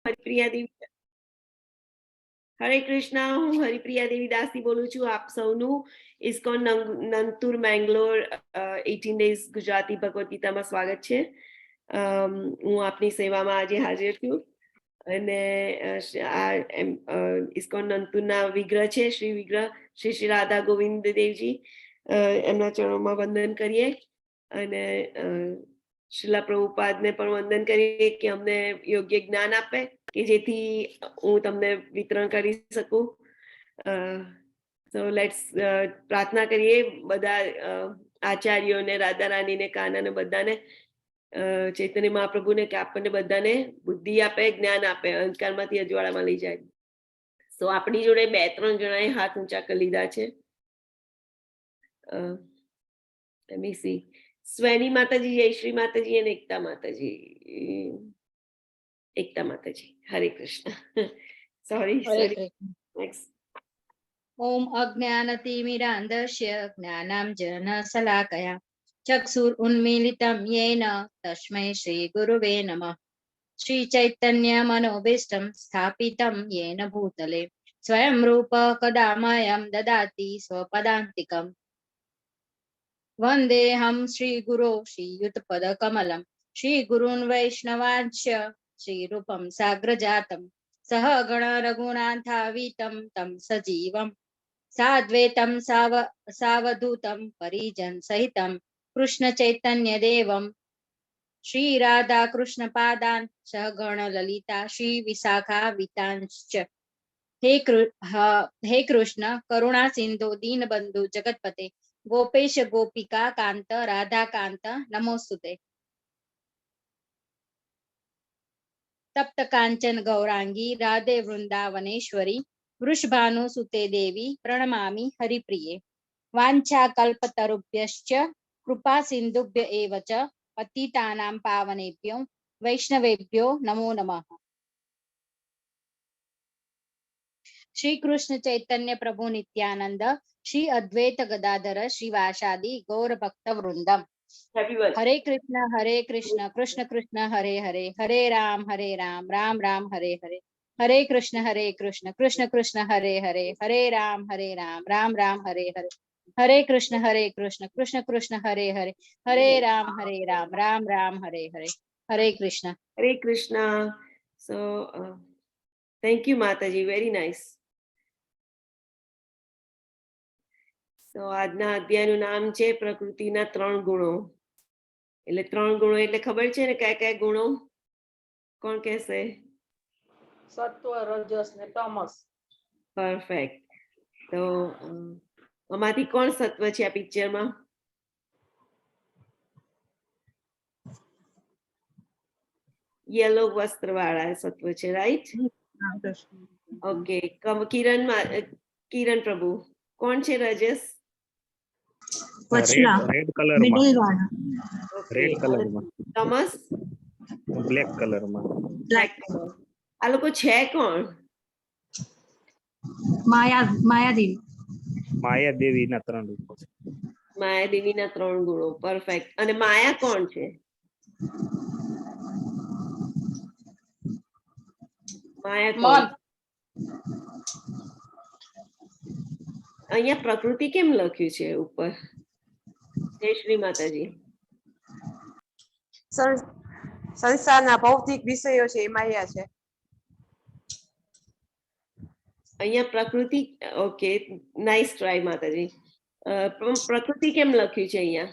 હરિપ્રિયા દેવી હરે કૃષ્ણ. હું હરિપ્રિયા દેવી દાસી બોલું છું. આપ સૌનું ઇસ્કોન નંતુર મેંગ્લોર 18 days ગુજરાતી ભગવદ ગીતામાં સ્વાગત છે. હું આપની સેવામાં આજે હાજર છું અને ઇસ્કોન નંતુરના વિગ્રહ છે, શ્રી વિગ્રહ શ્રી શ્રી રાધા ગોવિંદ દેવજી, એમના ચરણોમાં વંદન કરીએ અને શ્રીલા પ્રભુપાદને પણ વંદન કરીએ કે અમને યોગ્ય જ્ઞાન આપે કે જેથી હું તમને વિતરણ કરી શકું. સો લેટ્સ પ્રાર્થના કરીએ બધા આચાર્યોને, રાધા રાણીને, કાનાને, બધાને, ચૈતન્ય મહાપ્રભુને કે આપણને બધાને બુદ્ધિ આપે, જ્ઞાન આપે, અહંકારમાંથી અજવાળામાં લઈ જાય. સો આપણી જોડે 2-3 જણાએ હાથ ઊંચા કરી લીધા છે. સ્વેની માતાજી, જયશ્રી માતાજી અને એકતા માતાજી. એકતા માતાજી, હરે કૃષ્ણ. સોરી. નેક્સ્ટ. ઓમ અજ્ઞાનતિમિરાંધસ્ય જ્ઞાનાંજન શલાકયા ચક્ષુર ઉન્મીલિતં યેન તસ્મૈ શ્રી ગુરુવે નમઃ. શ્રી ચૈતન્ય મનોભીષ્ટં સ્થાપિतं યેન ભૂતલે સ્વયં રૂપ કદા મह्यं દદાતિ સ્વપદાન્તિકम्. વંદેહમ શ્રી ગુરો શ્રીયુતપદ કમલમ શ્રી ગુરૂન વૈષ્ણવાંશ્ય શ્રી રૂપમ સાગ્રજાતમ સહગણ રઘુનાથાવીતમ તમ સજીવમ સાદ્વૈતમ સાવધૂતમ પરિજન સહિતમ કૃષ્ણ ચૈતન્ય દેવમ શ્રી રાધા કૃષ્ણ પાદાન સહગણ લલિતા શ્રી વિશાખા વિતાંશ્ચ. હે કૃષ્ણ કરુણા સિંધુ દીનબંધુ જગતપતે ગોપેશ ગોપિકા કાંત રાધા કાંત નમોસ્તુતે. તપ્ત કાંચન ગૌરાંગી રાધે વૃંદાવનેશ્વરી વૃષભાનુ સુતે દેવી પ્રણમામિ હરિપ્રિયે. વાંછા કલ્પતરુભ્યશ્ચ કૃપા સિંધુભ્ય એવ ચ પતિતાનાં પાવનેભ્યો વૈષ્ણવેભ્યો નમો નમઃ. શ્રી કૃષ્ણ ચૈતન્ય પ્રભુ નિત્યાનંદ શ્રી અદ્વૈત ગદાધર શ્રીવાસાદિ ગૌર ભક્ત વૃંદમ. હરે કૃષ્ણ કૃષ્ણ કૃષ્ણ હરે હરે હરે રામ રામ રામ હરે હરે હરે કૃષ્ણ કૃષ્ણ કૃષ્ણ હરે હરે હરે રામ રામ રામ હરે હરે હરે કૃષ્ણ કૃષ્ણ કૃષ્ણ હરે હરે હરે રામ રામ રામ હરે હરે હરે કૃષ્ણ. હરે કૃષ્ણ. સો થેન્ક યુ માતાજી, વેરી નાઇસ. તો આજના અધ્યાયનું નામ છે પ્રકૃતિના 3 ગુણો. એટલે 3 ગુણો એટલે ખબર છે ને કયા કયા ગુણો? કોણ કહેશે? સત્વ, રજસ ને તમસ. પરફેક્ટ. તો આમાંથી કોણ સત્વ છે આ પિક્ચરમાં? યલો વસ્ત્ર વાળા સત્વ છે, રાઈટ? ઓકે. કિરણ પ્રભુ, કોણ છે રજસ? રેડ કલરમાં. રેડ કલરમાં. તમસ? બ્લેક કલરમાં. Black colour. આ લોકો છે કોણ? માયાદેવી. માયાદેવીના 3 રૂપો છે. માયાદેવીના 3 ગુણો. પરફેક્ટ. અને માયા કોણ છે? માયા કોણ? અહીંયા પ્રકૃતિ કેમ લખ્યું છે ઉપર? જય શ્રી માતાજી. સંસારના ભૌતિક વિષયો છે એ માયા છે. અહીંયા પ્રકૃતિ. ઓકે, નાઇસ ટ્રાય માતાજી. પ્રકૃતિ કેમ લખ્યું છે અહીંયા?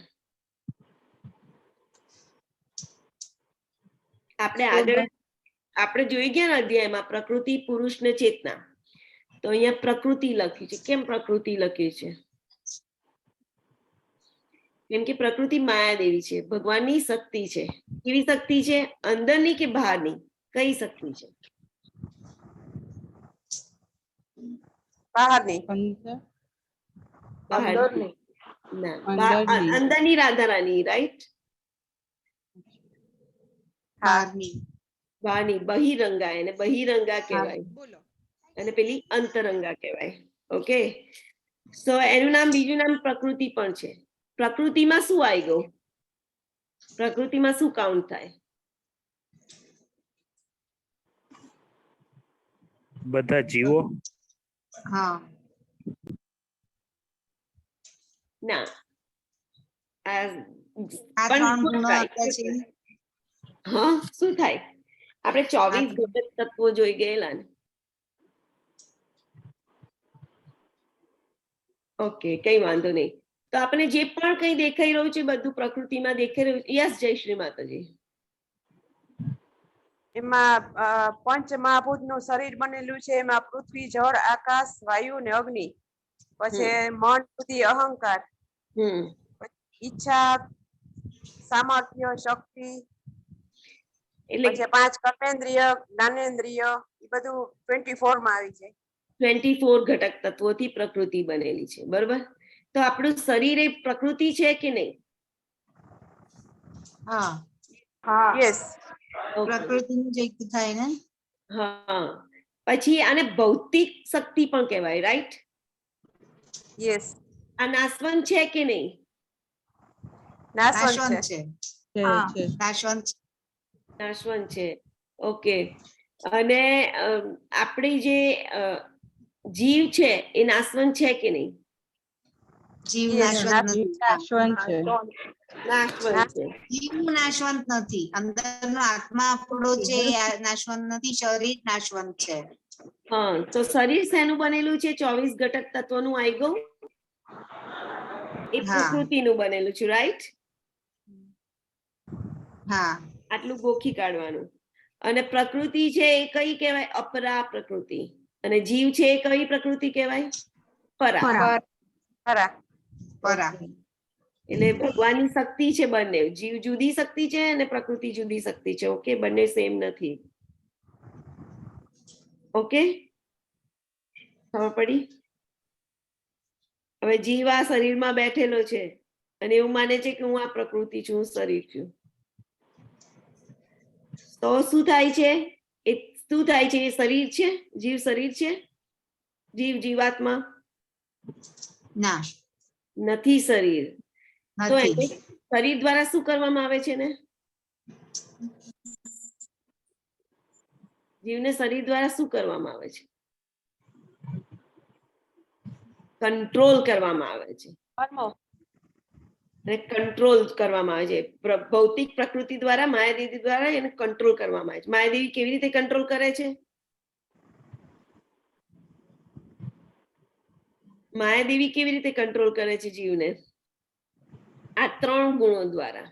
આપણે જોઈ ગયા ને અધ્યાયમાં પ્રકૃતિ, પુરુષ ને ચેતના. તો અહીંયા પ્રકૃતિ લખ્યું છે. કેમ પ્રકૃતિ લખ્યું છે? કેમ કે પ્રકૃતિ માયાદેવી છે, ભગવાનની શક્તિ છે. કેવી શક્તિ છે? અંદરની કે બહારની? કઈ શક્તિ છે? બહારની. અંદરની રાધા રાણી, રાઈટ? બહારની બહિરંગા, એને બહિરંગા કહેવાય અને પેલી અંતરંગા કહેવાય. ઓકે. સો એનું નામ, બીજું નામ પ્રકૃતિ પણ છે. પ્રકૃતિમાં શું આવી ગયું? પ્રકૃતિમાં શું કાઉન્ટ થાય? બધા જીવો. હા ના આ આ પણ 3 શું ગુણો થાય? આપ્યા છે. હા શું થાય? આપણે 24 ઘટક તત્વો જોઈ ગયેલા ને. ઓકે, કઈ વાંધો નહીં. તો આપણે જે પણ કઈ દેખાઈ રહ્યું છે બધું પ્રકૃતિમાં દેખાઈ રહ્યું છે. યસ, જય શ્રી માતાજી. એમાં પંચ મહાભૂતનું શરીર બનેલું છે. એમાં પૃથ્વી, જળ, આકાશ, વાયુ ને અગ્નિ. પછી મન, બુદ્ધિ, અહંકાર, ઈચ્છા, સામર્થ્ય, શક્તિ, એટલે પછી 5 કર્મેન્દ્રિય, જ્ઞાનેન્દ્રિય, એ બધું 24 માં આવી જાય. 24 ઘટક તત્વોથી પ્રકૃતિ બનેલી છે, બરોબર? તો આપણું શરીર એ પ્રકૃતિ છે કે નહીં? હા હા યસ. પ્રકૃતિનું જ એક થાય ને. હા, પછી આને ભૌતિક શક્તિ પણ કહેવાય, રાઈટ? યસ. આ નાશવંત છે કે નહીં? નાશવંત છે. હા નાશવંત નાશવંત છે. ઓકે. અને આપણી જે જીવ છે એ નાશવંત છે કે નહીં? જીવ નાશવંત નથી. નાશવંત છે. જીવ નાશવંત નથી. અંદરનો આત્મા આપણો છે એ નાશવંત નથી. શરીર નાશવંત છે. હા, તો શરીર શેનું બનેલું છે? 24 ઘટક તત્વોનું આઈ ગયું. એ પ્રકૃતિનું બનેલું છે, રાઈટ? હા, આટલું ગોખી કાઢવાનું. અને પ્રકૃતિ છે એ કઈ કહેવાય? અપરા પ્રકૃતિ. અને જીવ છે એ કઈ પ્રકૃતિ કહેવાય? પરા. પરા. એટલે ભગવાનની શક્તિ છે બંને. જીવ જુદી શક્તિ છે અને પ્રકૃતિ જુદી શક્તિ છે. ઓકે, બંને સેમ નથી. ઓકે, ખબર પડી? હવે જીવ આ શરીરમાં બેઠેલો છે અને એવું માને છે કે હું આ પ્રકૃતિ છું, હું શરીર છું. તો શું થાય છે? એ શું થાય છે? એ શરીર છે? જીવ શરીર છે? જીવ જીવાત્મા ના નથી શરીર. તો નથી. એને શરીર દ્વારા શું કરવામાં આવે છે ને? જીવને શરીર દ્વારા શું કરવામાં આવે છે? કંટ્રોલ કરવામાં આવે છે. કંટ્રોલ કરવામાં આવે છે. ભૌતિક પ્રકૃતિ દ્વારા, માયાદેવી દ્વારા એને કંટ્રોલ કરવામાં આવે છે. માયાદેવી કેવી રીતે કંટ્રોલ કરે છે? માયાદેવી કેવી રીતે કંટ્રોલ કરે છે જીવને? આ 3 ગુણો દ્વારા.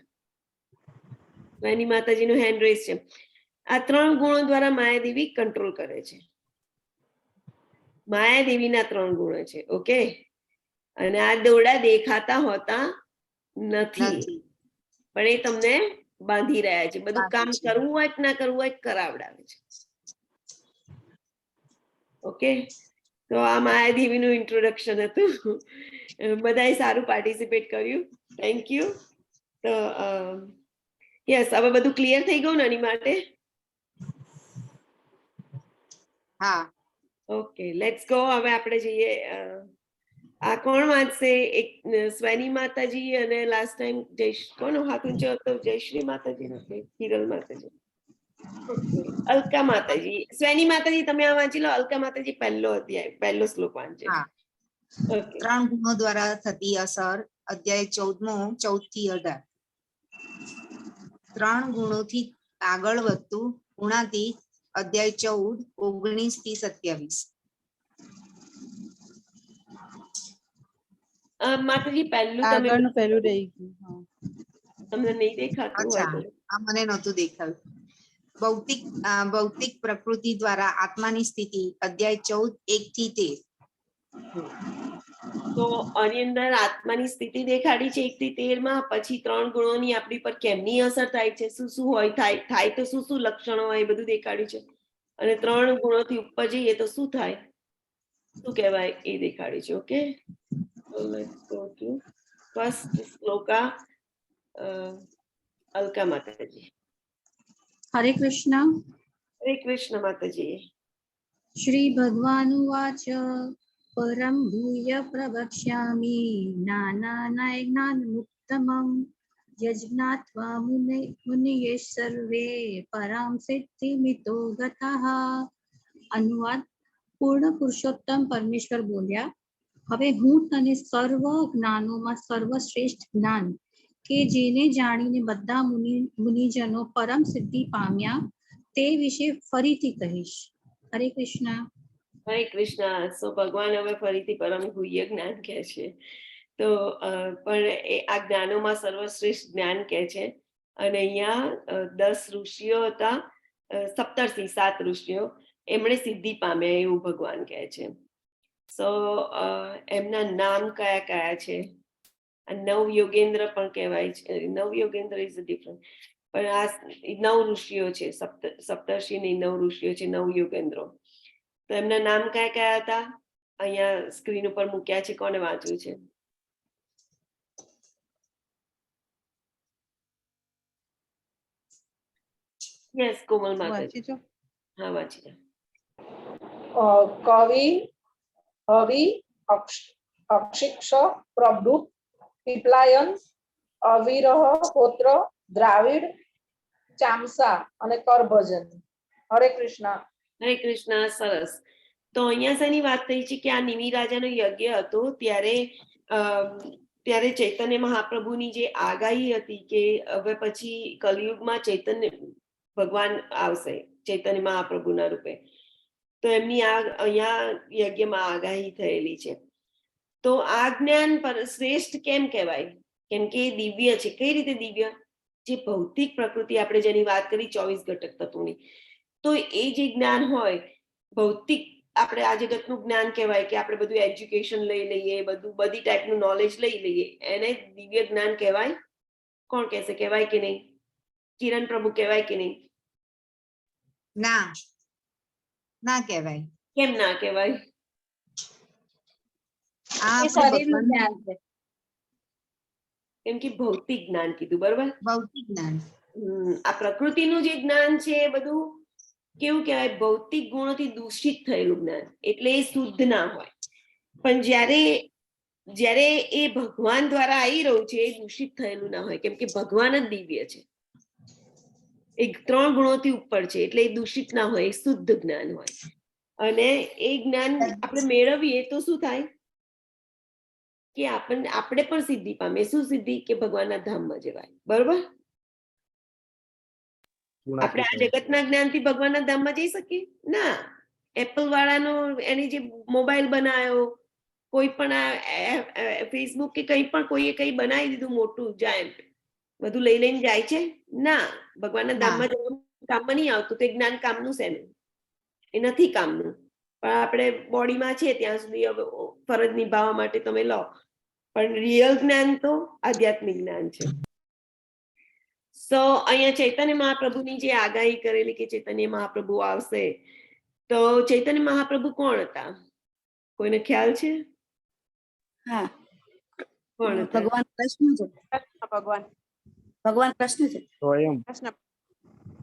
એની માતાજીનું હેન્ડ રેસ છે. આ 3 ગુણો દ્વારા માયાદેવી કંટ્રોલ કરે છે. માયાદેવીના 3 ગુણો છે. ઓકે, અને આ દોરડા દેખાતા હોતા નથી, પણ એ તમને બાંધી રહ્યા છે. બધું કામ કરવું હોય કે ના કરવું હોય કરાવડાવે છે. ઓકે, તો આ માયાદેવીનું ઇન્ટ્રોડક્શન હતું. બધાએ સારું પાર્ટિસિપેટ કર્યું. Thank you. તો યસ, હવે બધું ક્લિયર થઈ ગયું ને એની માટે? હા. Okay, let's go. હવે આપણે જઈએ. આ કોણ વાંચશે? એક સ્વેની માતાજી અને લાસ્ટ ટાઈમ કોનો હાથ ઊંચો હતો? જયશ્રી માતાજી નથી, હિરલ માતાજી. અલકા માતાજી. સ્વેની માતાજી તમે આ વાંચી લો. અલકા માતાજી પહેલો અધ્યાય, પહેલો શ્લોક વાંચે. હા. 3 ગુણો દ્વારા થતી અસર. અધ્યાય 14મો 14 થી 18. 3 ગુણોથી આગળ વધતું ગુણાતીત. અધ્યાય 14 19 થી 27. માતાજી પહેલું તમે પહેલું રહી ગયું. તમને નહીં દેખાતું હોય તો. આ મને નહોતું દેખાયું. ભૌતિક પ્રકૃતિ દ્વારા આત્માની સ્થિતિ. અધ્યાય 14 1 થી 13. તો આની અંદર આત્માની સ્થિતિ દેખાડી છે 1 થી 13 માં. પછી 3 ગુણોની આપણી પર કેમની અસર થાય છે, શું શું હોય, થાય તો શું શું લક્ષણો હોય, એ બધું દેખાડ્યું છે. અને 3 ગુણોથી ઉપર જઈએ તો શું થાય, શું કહેવાય, એ દેખાડ્યું છે. Okay, let's go to first Shloka. Alka માતાજી. હરે કૃષ્ણ. હરે કૃષ્ણ માતાજી. શ્રી ભગવાનુવાચ પરમ ભૂય પ્રવક્ષ્યામિ જ્ઞાનાનાય જ્ઞાનમુત્તમં યજ્ઞાત્વા મુનયઃ સર્વે પરાં સિદ્ધિમિતો ગતઃ. અનુવાદ: પૂર્ણ પુરુષોત્તમ પરમેશ્વર બોલ્યા, હવે હું તને સર્વ જ્ઞાનોમાં સર્વશ્રેષ્ઠ જ્ઞાન કે જેને જાણીને બધા મુનિજનો પરમ સિદ્ધિ પામ્યા તે વિશે ફરીથી કહીશ. હરે કૃષ્ણ. હરે કૃષ્ણ. સો ભગવાન હવે ફરીથી પરમ ગુહ્ય જ્ઞાન કહે છે. તો પણ એ આ જ્ઞાનોમાં સર્વશ્રેષ્ઠ જ્ઞાન કહે છે. અને અહીંયા 10 ઋષિઓ હતા, સપ્તર્ષિ 7 ઋષિઓ, એમણે સિદ્ધિ પામ્યા એવું ભગવાન કહે છે. સો એમના નામ કયા કયા છે? નવ યોગેન્દ્ર પણ કહેવાય છે. નવ યોગેન્દ્ર ઇઝ ડિફરન્ટ, પણ આ 9 ઋષિઓ છે. સપ્તર્ષિની 9 ઋષિઓ છે, 9 યોગેન્દ્રો. તો એમના નામ કયા કયા હતા? અહીંયા સ્ક્રીન ઉપર મૂક્યા છે. કોને વાંચવું છે? યસ, કોમલ માતા. હા, વાંચી લો. કવિ, હવિ, અક્ષિક્ષ, પ્રભૃત, પીપલાયન, અવિરહ, પોત્ર, દ્રાવિડ, ચામસા અને કરભજન. હરે કૃષ્ણ. હરે કૃષ્ણ. સરસ. તો અહીંયા શેની વાત થઈ છે કે આ નિમિ રાજાનો યજ્ઞ હતો ત્યારે ચૈતન્ય મહાપ્રભુની જે આગાહી હતી કે હવે પછી કલયુગમાં ચૈતન્ય ભગવાન આવશે ચૈતન્ય મહાપ્રભુના રૂપે, તો એમની અહીંયા યજ્ઞમાં આગાહી થયેલી છે. તો આ જ્ઞાન શ્રેષ્ઠ કેમ કહેવાય? કેમ કે એ દિવ્ય છે. કઈ રીતે દિવ્ય? જે ભૌતિક પ્રકૃતિ આપણે જેની વાત કરી 24 ઘટક તત્વોની, તો એ જે જ્ઞાન હોય ભૌતિક, આપણે આ જગતનું જ્ઞાન કહેવાય કે આપણે બધું એજ્યુકેશન લઈ લઈએ, બધી ટાઈપનું નોલેજ લઈ લઈએ, એને દિવ્ય જ્ઞાન કહેવાય? કોણ કહેશે? કહેવાય કે નહીં? કિરણ પ્રભુ, કહેવાય કે નહીં? ના, ના કહેવાય. કેમ ના કહેવાય? એ શરીરનું જ્ઞાન છે. કેમ કે ભૌતિક જ્ઞાન કીધું, બરોબર? ભૌતિક જ્ઞાન. આ પ્રકૃતિનું જે જ્ઞાન છે એ બધું કેવું કહેવાય? ભૌતિક ગુણોથી દૂષિત થયેલું જ્ઞાન, એટલે એ શુદ્ધ ના હોય. પણ જ્યારે એ ભગવાન દ્વારા આવી રહ્યું છે એ દૂષિત થયેલું ના હોય, કેમ કે ભગવાન જ દિવ્ય છે, એ 3 ગુણોથી ઉપર છે, એટલે એ દૂષિત ના હોય, એ શુદ્ધ જ્ઞાન હોય. અને એ જ્ઞાન આપણે મેળવીએ તો શું થાય કે આપણે પણ સિદ્ધિ પામે. શું સિદ્ધિ? કે ભગવાનના ધામમાં જવાય, બરોબર? આપણે આ જગતના જ્ઞાનથી ભગવાનના ધામમાં જઈ શકીએ ના. એપલ વાળાનો એની જે મોબાઈલ બનાવ્યો, કોઈ પણ આ ફેસબુક કે કંઈ પણ કોઈએ કંઈ બનાવી દીધું મોટું જાયન્ટ, બધું લઈ લઈને જાય છે ના. ભગવાનના ધામમાં જવાનું કામમાં નહીં આવતું. તો એ જ્ઞાન કામનું છે ને? એ નથી કામનું. પણ આપણે બોડીમાં છે ત્યાં સુધી ફરજ નિભાવવા માટે તમે લો, પણ રિયલ જ્ઞાન તો આધ્યાત્મિક જ્ઞાન છે. સો અહીંયા ચૈતન્ય મહાપ્રભુની જે આગાહી કરેલી કે ચૈતન્ય મહાપ્રભુ આવશે, તો ચૈતન્ય મહાપ્રભુ કોણ હતા? કોઈને ખ્યાલ છે? હા, કોણ હતા? ભગવાન કૃષ્ણ છે. ભગવાન કૃષ્ણ છે. સ્વયં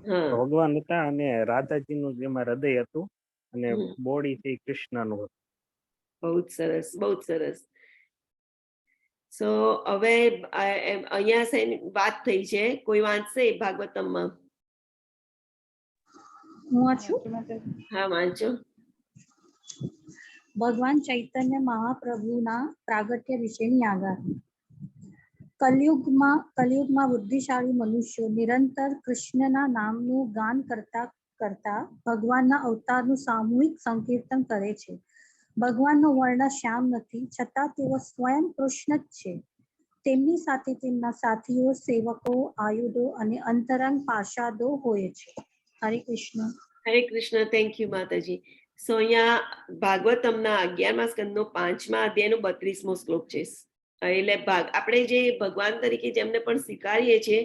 હા, ભગવાન હતા અને રાધાજીનું જેમાં હૃદય હતું અને બોડી થી કૃષ્ણનું હતું. બહુ જ સરસ, બહુ જ સરસ. સો હવે અહીંયા વાત થઈ છે, કોઈ વાંચશે ભાગવતમમાં? હું વાંચું? હા, વાંચો. ભગવાન ચૈતન્ય મહાપ્રભુના પ્રાગટ્ય વિશેની આગાહી. કલયુગમાં બુદ્ધિશાળી મનુષ્યો નિરંતર કૃષ્ણના નામનું ગાન કરતા ભગવાનના અવતારનું સામૂહિક સંકીર્તન કરે છે. ભગવાનનો વર્ણ શ્યામ નથી, છતાં તેઓ સ્વયં કૃષ્ણ જ છે. તેમની સાથે તેમના સાથીઓ, સેવકો, આયુધો અને અંતરંગ પાર્ષદો હોય છે. હરે કૃષ્ણ. હરે કૃષ્ણ. થેન્ક યુ માતાજી. સો અહીંયા ભાગવતમના 11મા સ્કંદનો 5મા અધ્યાયનો 32મો શ્લોક છે. એટલે આપણે જે ભગવાન તરીકે જેમને પણ સ્વીકારીએ છીએ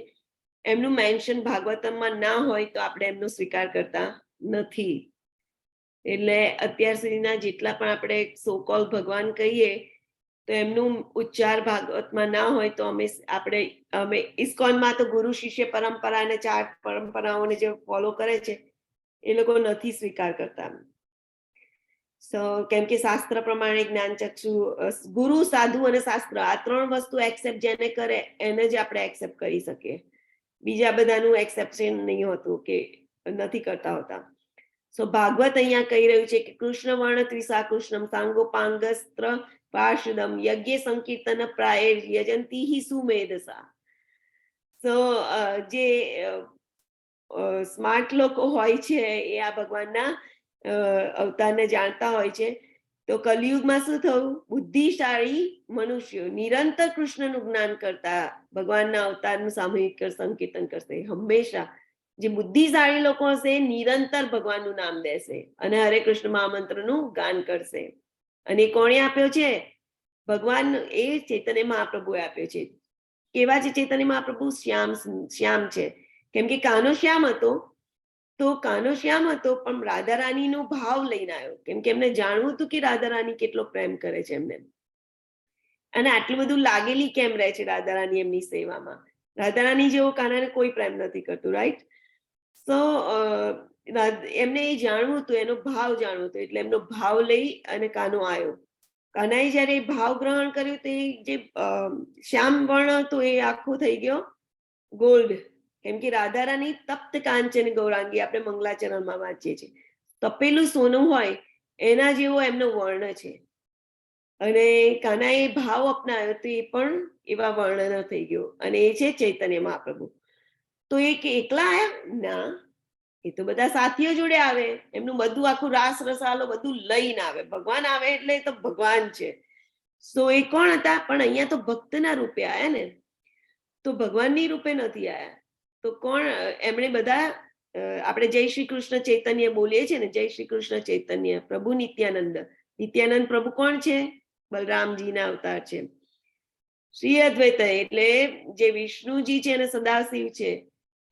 એમનું મેન્શન ભાગવતમમાં ના હોય તો આપણે એમનો સ્વીકાર કરતા નથી. એટલે અત્યાર સુધીના જેટલા પણ આપણે સો કોલ ભગવાન કહીએ તો એમનું ઉચ્ચાર ભાગવતમાં ના હોય તો અમે ઇસ્કોનમાં તો ગુરુ શિષ્ય પરંપરા અને 4 પરંપરાઓને જે ફોલો કરે છે એ લોકો નથી સ્વીકાર કરતા. સો કેમ કે શાસ્ત્ર પ્રમાણે જ્ઞાનચક્ષુ, ગુરુ, સાધુ અને શાસ્ત્ર, આ 3 વસ્તુ એક્સેપ્ટ જેને કરે એને જ આપણે એક્સેપ્ટ કરી શકીએ. બીજા બધાનું એક્સેપ્શન નહીં હોતું કે નથી કરતા હોતા. સો ભાગવત અહીંયા કહી રહ્યું છે કે કૃષ્ણ વર્ણ ત્રિસા કૃષ્ણમ સાંગોપાંગસ્ત્ર પાર્ષદમ યજ્ઞ સંકીર્તન પ્રાય યજંતી હિ સુમેધસા. સો જે સ્માર્ટ લોકો હોય છે એ આ ભગવાનના અવતારને જાણતા હોય છે. તો કલિયુગમાં શું થયું? બુદ્ધિશાળી મનુષ્યો નિરંતર કૃષ્ણનું જ્ઞાન કરતા ભગવાનના અવતારનું સામૂહિક સંકીર્તન કરશે. હંમેશા જે બુદ્ધિશાળી લોકો હશે નિરંતર ભગવાનનું નામ દેશે અને હરે કૃષ્ણ મહામંત્રનું ગાન કરશે. અને કોણે આપ્યો છે? ભગવાન એ ચૈતન્ય મહાપ્રભુએ આપ્યો છે. કેવા છે ચૈતન્ય મહાપ્રભુ? શ્યામ છે. કેમ કે કાનો શ્યામ હતો, તો કાનો શ્યામ હતો પણ રાધા રાણીનો ભાવ લઈને આવ્યો. કેમ કે એમને જાણવું હતું કે રાધા રાણી કેટલો પ્રેમ કરે છે એમને, અને આટલું બધું લાગેલી કેમ રહે છે રાધા રાણી એમની સેવામાં. રાધા રાણી જેવો કાનાને કોઈ પ્રેમ નથી કરતું, રાઈટ? સો એમને એ જાણવું હતું, એનો ભાવ જાણવું હતું, એટલે એમનો ભાવ લઈ અને કાનો આવ્યો. કાનાએ જયારે ભાવ ગ્રહણ કર્યું તો એ જે શ્યામ વર્ણ હતો એ આખો થઈ ગયો ગોલ્ડ. કેમ કે રાધા રાણી તપ્ત કાંચન ગૌરાંગી, આપણે મંગલાચરણમાં વાંચીએ છીએ, તપેલું સોનું હોય એના જેવો એમનો વર્ણ છે. અને કાનાએ ભાવ અપનાવ્યો તો એ પણ એવા વર્ણનો થઈ ગયો, અને એ છે ચૈતન્ય મહાપ્રભુ. તો એ એકલા આવ્યા? ના, એ તો બધા સાથીઓ જોડે આવે. એમનું બધું આખું રાસ રસાલો બધું લઈને આવે. ભગવાન આવે એટલે તો ભગવાન છે. સો એ કોણ હતા? પણ અહીંયા તો ભક્તના રૂપે આવ્યા ને, તો ભગવાનની રૂપે નથી આવ્યા. તો કોણ? એમણે બધા આપણે જય શ્રી કૃષ્ણ ચૈતન્ય બોલીએ છીએ ને, જય શ્રી કૃષ્ણ ચૈતન્ય પ્રભુ નિત્યાનંદ. નિત્યાનંદ પ્રભુ કોણ છે? બલરામજીના અવતાર છે. શ્રી અદ્વૈત એટલે જે વિષ્ણુજી છે અને સદાશિવ છે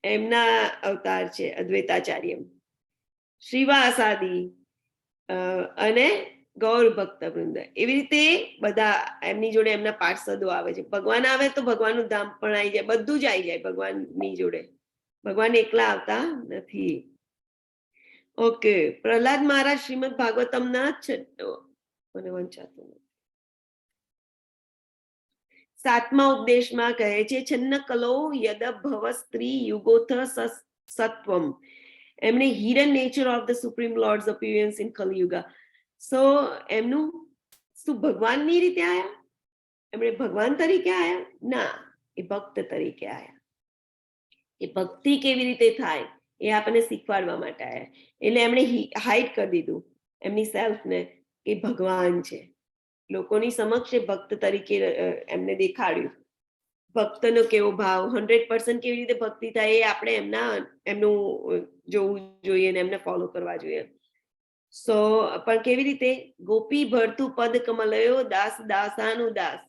એમના અવતાર છે અદ્વૈતાચાર્ય. શ્રીવાસાદી અને ગૌર ભક્ત વૃંદ, એવી રીતે બધા એમની જોડે એમના પાર્ષદો આવે છે. ભગવાન આવે તો ભગવાનનું ધામ પણ આવી જાય, બધું જ આવી જાય ભગવાનની જોડે. ભગવાન એકલા આવતા નથી. ઓકે, પ્રહલાદ મહારાજ શ્રીમદ ભાગવતમના મને વંચાતું નથી 7મા ઉપદેશમાં કહે છે છન્ન કલો યદ ભવ સ્ત્રી યુગોથ સત્વમ. એમણે hidden nature of the supreme lord's appearance in Kaliyuga. So એમનું શું ભગવાનની રીતે આયા? એમણે ભગવાન તરીકે આયા? ના, એ ભક્ત તરીકે આયા. એ ભક્તિ કેવી રીતે થાય એ આપણને શીખવાડવા માટે આયા. એટલે એમણે હાઈડ કરી દીધું એમની સેલ્ફને કે ભગવાન છે. લોકોની સમક્ષ ભક્ત તરીકે એમને દેખાડ્યું. ભક્તનો કેવો ભાવ, 100% કેવી રીતે ભક્તિ થાય એ આપણે એમનું જોવું જોઈએ ને એમને ફોલો કરવા જોઈએ. સો પણ કેવી રીતે? ગોપી ભરતું પદ કમલયો દાસ દાસાનું દાસ.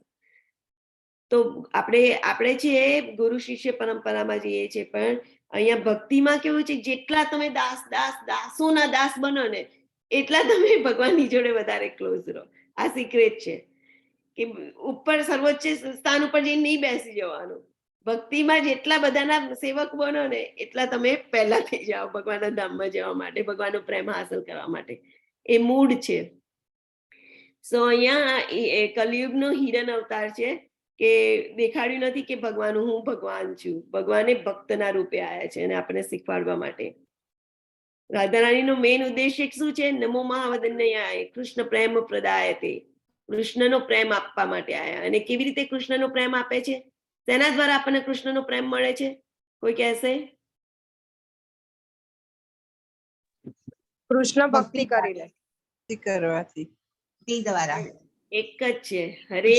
તો આપણે છે ગુરુ શિષ્ય પરંપરામાં જઈએ છીએ, પણ અહીંયા ભક્તિમાં કેવું છે, જેટલા તમે દાસોના દાસ બનો ને એટલા તમે ભગવાનની જોડે વધારે ક્લોઝ રહો. આ સિક્રેટ છે કે ઉપર સર્વોચ્ચ સ્થાન ઉપર જઈને નહીં બેસી જવાનું. ભક્તિમાં જેટલા બધાના સેવક બનો ને એટલા તમે પહેલા થઈ જાઓ ભગવાનના ધામમાં જવા માટે, ભગવાનનો પ્રેમ હાંસલ કરવા માટે. એ મૂડ છે. સો અહીંયા કલયુગનો હિરન અવતાર છે કે દેખાડ્યું નથી કે ભગવાન હું ભગવાન છું. ભગવાને ભક્તના રૂપે આવ્યા છે અને આપણે શીખવાડવા માટે. રાધા રાણીનો મેઇન ઉદ્દેશ્ય શું છે? નમો મહાવદન્યાય કૃષ્ણ પ્રેમ પ્રદાયતે. કૃષ્ણનો પ્રેમ આપવા માટે આવ્યા. અને કેવી રીતે કૃષ્ણનો પ્રેમ આપે છે? તેના દ્વારા આપણને કૃષ્ણનો પ્રેમ મળે છે? કોઈ કહેશે? કૃષ્ણ ભક્તિ કરી લે કરવાથી દ્વારા એક જ છે, હરે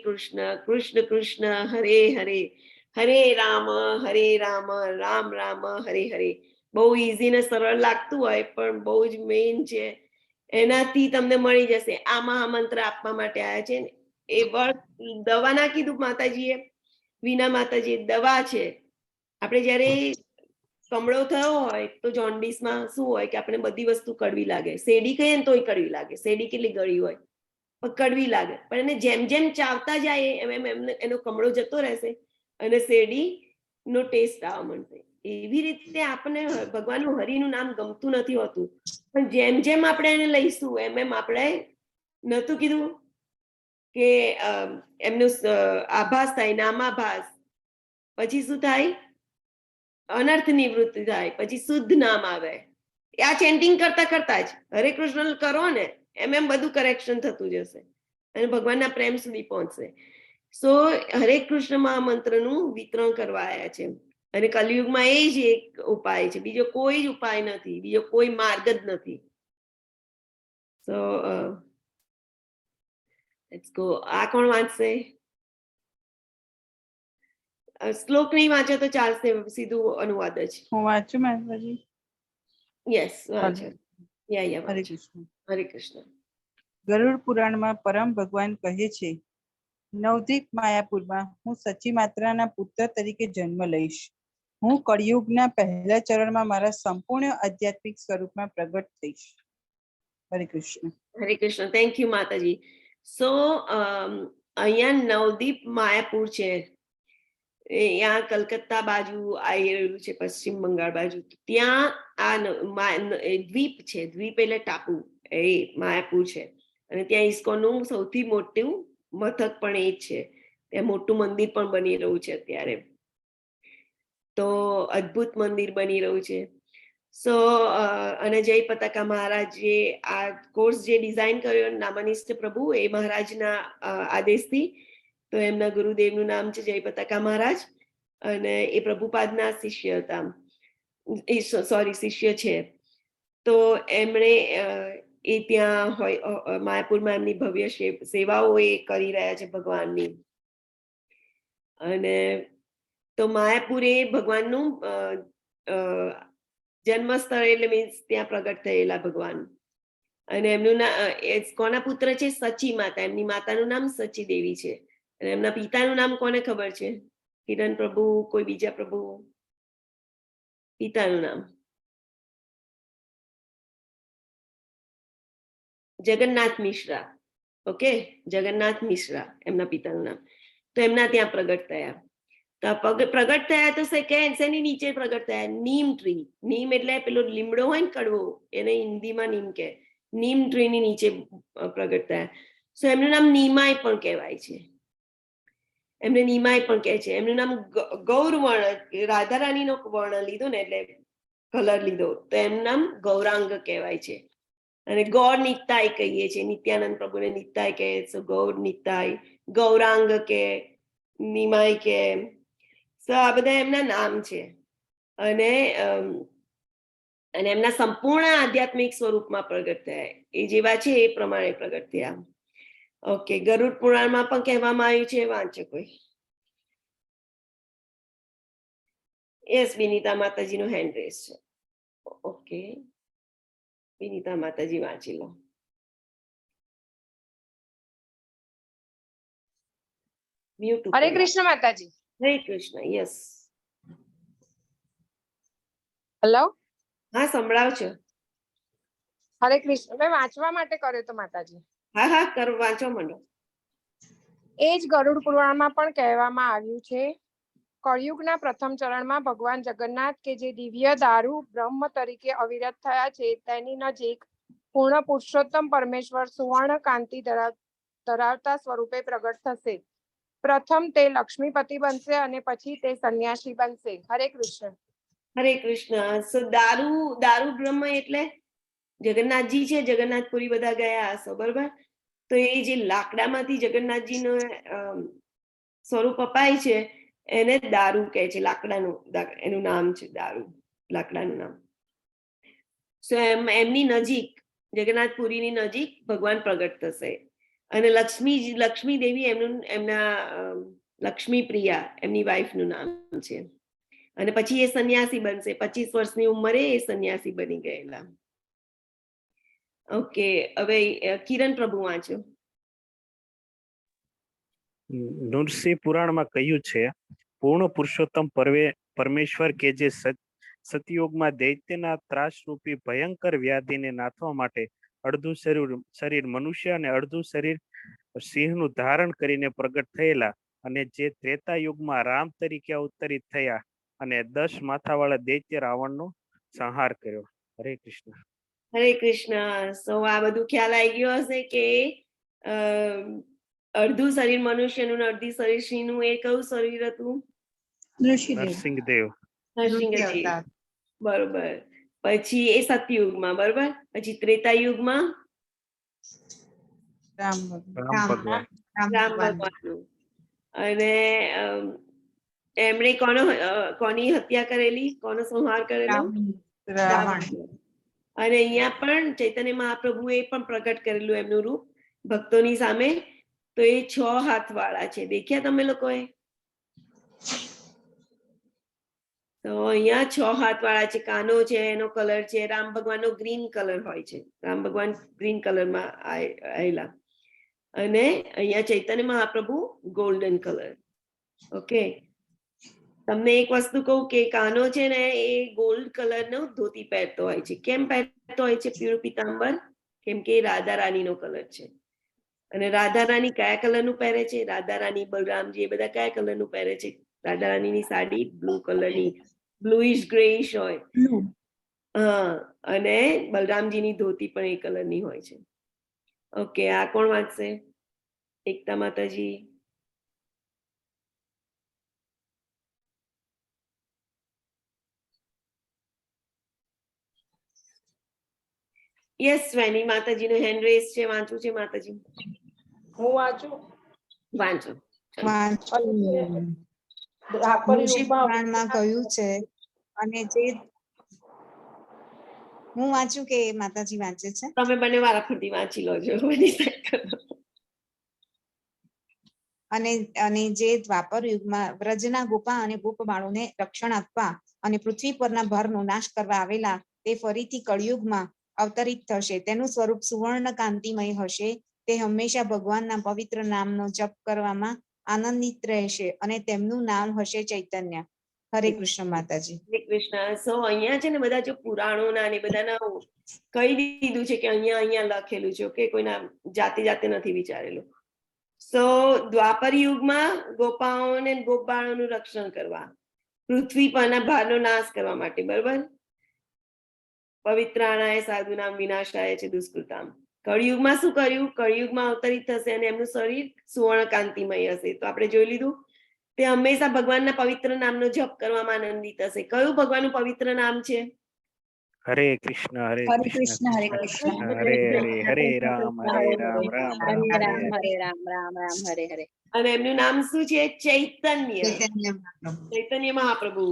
કૃષ્ણ કૃષ્ણ કૃષ્ણ હરે હરે, હરે રામ રામ રામ હરે હરે. બહુ ઈઝી ને સરળ લાગતું હોય પણ બહુ જ મેઇન છે. એનાથી તમને મળી જશે. આ મહામંત્ર આપવા માટે આવ્યા છે. એ વર્ડ દવા ના કીધું માતાજીએ, વિના માતાજી દવા છે. આપણે જયારે કમળો થયો હોય તો જોન્ડિસમાં શું હોય કે આપણે બધી વસ્તુ કડવી લાગે. શેરડી કહીએ ને તોય કડવી લાગે. શેરડી કેટલી ગળી હોય પણ કડવી લાગે, પણ એને જેમ જેમ ચાવતા જાય એમ એનો કમળો જતો રહેશે અને શેરડી નો ટેસ્ટ આવવા માંડશે. એવી રીતે આપણને ભગવાનનું હરિનું નામ ગમતું નથી હોતું, પણ જેમ જેમ આપણે એને લઈશું એમ એમ આપણે નતું કીધું કે એમનું આભાસ થાય, નામાભાસ. પછી શું થાય? અનર્થ નિવૃત્તિ થાય. પછી શુદ્ધ નામ આવે. આ ચેન્ટિંગ કરતા કરતા જ હરે કૃષ્ણ કરો ને એમ બધું કરેક્શન થતું જશે અને ભગવાનના પ્રેમ સુધી પહોંચશે. સો હરે કૃષ્ણ મહામંત્રનું વિતરણ કરવા આવ્યા છે અને કલિયુગમાં એ જ એક ઉપાય છે, બીજો કોઈ જ ઉપાય નથી, બીજો કોઈ માર્ગ જ નથી. So let's go. આ કોણ વાંચશે? શ્લોક નહીં વાંચો તો ચાલશે, સીધું અનુવાદ જ. હું વાંચું માતાજી? યસ વાંચો. યા હરે કૃષ્ણ. હરે કૃષ્ણ. ગરુડ પુરાણમાં પરમ ભગવાન કહે છે, નવદીપ માયાપુરમાં હું સચી માત્રાના પુત્ર તરીકે જન્મ લઈશ. હું કળિયુગના પહેલા ચરણમાં મારા સંપૂર્ણ આધ્યાત્મિક સ્વરૂપમાં પ્રગટ થઈશ. હરે કૃષ્ણ. હરે કૃષ્ણ. થેન્ક યુ માતાજી. સો અહીંયા નવદીપ માયાપુર છે, ત્યાં કલકત્તા બાજુ આવી રહેલું છે, પશ્ચિમ બંગાળ બાજુ. ત્યાં આ દ્વીપ છે, દ્વીપ એટલે ટાપુ, એ માયાપુર છે. અને ત્યાં ઇસ્કોનનું સૌથી મોટું મથક પણ એ જ છે. ત્યાં મોટું મંદિર પણ બની રહ્યું છે અત્યારે, તો અદ્ભુત મંદિર બની રહ્યું છે. સો અને જય પતાકા મહારાજ જે આ કોર્સ જે ડિઝાઇન કર્યો નામાનિષ્ઠ પ્રભુ, એ મહારાજના આદેશથી. તો એમના ગુરુદેવનું નામ છે જય પતાકા મહારાજ અને એ પ્રભુપાદના શિષ્ય હતા, શિષ્ય છે. તો એમણે એ ત્યાં હોય માયાપુરમાં એમની ભવ્ય સેવાઓ એ કરી રહ્યા છે ભગવાનની. અને તો માયાપુર એ ભગવાનનું જન્મસ્થળ એટલે મીન્સ ત્યાં પ્રગટ થયેલા ભગવાન. અને એમનું કોના પુત્ર છે? સચી માતા. એમની માતાનું નામ સચી દેવી છે. અને એમના પિતાનું નામ કોને ખબર છે? કિરણ પ્રભુ, કોઈ બીજા પ્રભુ? પિતાનું નામ જગન્નાથ મિશ્રા. ઓકે, જગન્નાથ મિશ્રા એમના પિતાનું નામ. તો એમના ત્યાં પ્રગટ થયા. પ્રગટ થયા તો શેની નીચે પ્રગટ થયા? નીમ ટ્રી. નીમ એટલે પેલો લીમડો હોય ને કડવો, એને હિન્દીમાં નીમ કે. નીમ ટ્રીની નીચે પ્રગટ થયા. સો એમનું નામ નીમાય પણ કહેવાય છે. એમને નીમાય પણ કહે છે. એમનું નામ ગૌર વર્ણ, રાધા રાણીનો વર્ણ લીધો ને એટલે કલર લીધો, તો એમનું નામ ગૌરાંગ કહેવાય છે. અને ગૌર નિતાય કહીએ છીએ, નિત્યાનંદ પ્રભુને નિતાય કહે છે. ગૌર નિતાય, ગૌરાંગ કે, નિમાય કે. સો આ બધા એમના નામ છે. અને એમના સંપૂર્ણ આધ્યાત્મિક સ્વરૂપમાં પ્રગટ થયા. એ જેવા છે એ પ્રમાણે પ્રગટ થયા. ઓકે, ગરુડ પુરાણમાં પણ કહેવામાં આવ્યું છે. વાંચો કોઈ. યસ, વિનીતા માતાજીનો હેન્ડ રેસ છે. ઓકે, વિનીતા માતાજી વાંચી લો. હરે કૃષ્ણ માતાજી. હરે કૃષ્ણ. યસ. હેલો. હા, સંભળાવ છો. હરે કૃષ્ણ. મેં વાંચવા માટે કર્યો તો માતાજી. હા હા, કરો, વાંચો માંડો. એ જ ગરુડ પુરાણમાં પણ કહેવામાં આવ્યું છે, કળિયુગના પ્રથમ ચરણમાં ભગવાન જગન્નાથ કે જે દિવ્ય દારૂ બ્રહ્મ તરીકે અવિરત થયા છે, તેની નજીક પૂર્ણ પુરુષોત્તમ પરમેશ્વર સુવર્ણ કાંતિ ધરાવતા સ્વરૂપે પ્રગટ થશે. પ્રથમ તે લક્ષ્મીપતિ બનશે અને પછી તે સંન્યાસી બનશે. હરે કૃષ્ણ. હરે કૃષ્ણ. સો દારૂ બ્રહ્મ એટલે જગન્નાથજી છે. જગન્નાથપુરી બધા ગયા હશો, બરોબર? તો એ જે લાકડામાંથી જગન્નાથજીનું સ્વરૂપ અપાય છે એને દારૂ કહે છે. લાકડાનું એનું નામ છે દારૂ, લાકડાનું નામ. સો એમની નજીક, જગન્નાથપુરીની નજીક ભગવાન પ્રગટ થશે. અને લક્ષ્મી દેવી એમના લક્ષ્મી પ્રિયા એમની વાઈફનું નામ છે. અને પછી એ સંન્યાસી બનશે. 25 વર્ષની ઉંમરે એ સંન્યાસી બની ગયેલા. ઓકે, હવે કિરણ પ્રભુ વાંચો. નૃસિંહ પુરાણમાં કહ્યું છે, પૂર્ણ પુરુષોત્તમ પરમેશ્વર કે જે સતયુગમાં દૈત્યના ત્રાસરૂપી ભયંકર વ્યાધિને નાથવા માટે અડધું શરીર મનુષ્ય અને અડધું શરીર સિંહનું ધારણ કરીને પ્રગટ થયેલા, અને જે ત્રેતા યુગમાં રામ તરીકે અવતરિત થયા અને 10 માથાવાળા દૈત્ય રાવણનો સંહાર કર્યો. હરે કૃષ્ણ. હરે કૃષ્ણ. સો આ બધું ખ્યાલ આવી ગયો હશે કે અડધું શરીર મનુષ્યનું ને અડધી શરીર સિંહનું. એ કયું શરીર હતું? નરસિંહદેવ. નરસિંહદેવ, બરોબર. પછી એ સતયુગમાં, બરોબર. પછી ત્રેતાયુગમાં રામ ભગવાન. રામ ભગવાનનું. અને એમણે કોની હત્યા કરેલી, કોનો સંહાર કરેલો? રાવણ. અને અહીંયા પણ ચૈતન્ય મહાપ્રભુએ પણ પ્રગટ કરેલું એમનું રૂપ ભક્તોની સામે. તો એ 6 હાથ વાળા છે. દેખ્યા તમે લોકોએ? તો અહીંયા 6 હાથ વાળા છે. કાનો છે, એનો કલર છે રામ ભગવાનનો ગ્રીન કલર હોય છે. રામ ભગવાન ગ્રીન કલરમાં આવેલા. અને અહીંયા Chaitanya Mahaprabhu golden colour. Okay. તમને એક વસ્તુ કહું કે કાનો છે ને એ ગોલ્ડ કલરનો ધોતી પહેરતો હોય છે. કેમ પહેરતો હોય છે? પીળું પીતાંબર. કેમ કે રાધા રાણીનો કલર છે. અને રાધા રાણી કયા કલરનું પહેરે છે? રાધા રાણી, બલરામજી એ બધા કયા કલરનું પહેરે છે? રાધા રાણીની સાડી બ્લુ કલરની, બ્લુઇશ ગ્રેઇશ હોય. હા. અને બલરામજીની ધોતી પણ એ કલરની હોય છે. ઓકે. આ કોણ વાંચશે? એકતા માતાજી. યસ, સ્વેની માતાજીનો હેન્ડ રેઝ છે. વાંચવું છે માતાજી? હું વાંચું. વાંચો. ઋષિ પુરાણમાં કહ્યું છે. અને જે હું વાંચું કે માતાજી વાંચે છે? તમે બંને વારાફરતી વાંચી લો છો. અને જે દ્વાપર યુગમાં વ્રજના ગોપા અને ગોપબાળોને રક્ષણ આપવા અને પૃથ્વી પરના ભારનો નાશ કરવા આવેલા તે ફરીથી કળિયુગમાં અવતરિત થશે. તેનું સ્વરૂપ સુવર્ણ કાંતિમય હશે. તે હંમેશા ભગવાનના પવિત્ર નામનો જપ કરવામાં આનંદિત રહેશે અને તેમનું નામ હશે ચૈતન્ય. હરે કૃષ્ણ માતાજી. હરે કૃષ્ણ. સો અહીંયા છે ને બધા જો પુરાણોના ને બધાના કહી દીધું છે કે અહીંયા લખેલું છે. કે કોઈના જાતે નથી વિચારેલું. સો દ્વાપર યુગમાં ગોપાઓ અને ગોપબાળોનું રક્ષણ કરવા, પૃથ્વી પરના ભારનો નાશ કરવા માટે, બરોબર. પવિત્રાણાય સાધુનામ વિનાશાય છે દુષ્કૃતામ. કળિયુગમાં શું કર્યું? કળિયુગમાં અવતરિત થશે અને એમનું શરીર સુવર્ણ કાંતિમય હશે. તો આપણે જોઈ લીધું. તે હંમેશા ભગવાનના પવિત્ર નામનો જપ કરવામાં આનંદિત હશે. કયું ભગવાનનું પવિત્ર નામ છે? હરે કૃષ્ણ હરે કૃષ્ણ હરે કૃષ્ણ હરે હરે હરે રામ રામ રામ રામ હરે રામ રામ રામ હરે હરે. અને એમનું નામ શું છે? ચૈતન્ય. ચૈતન્ય મહાપ્રભુ. ચૈતન્ય મહાપ્રભુ.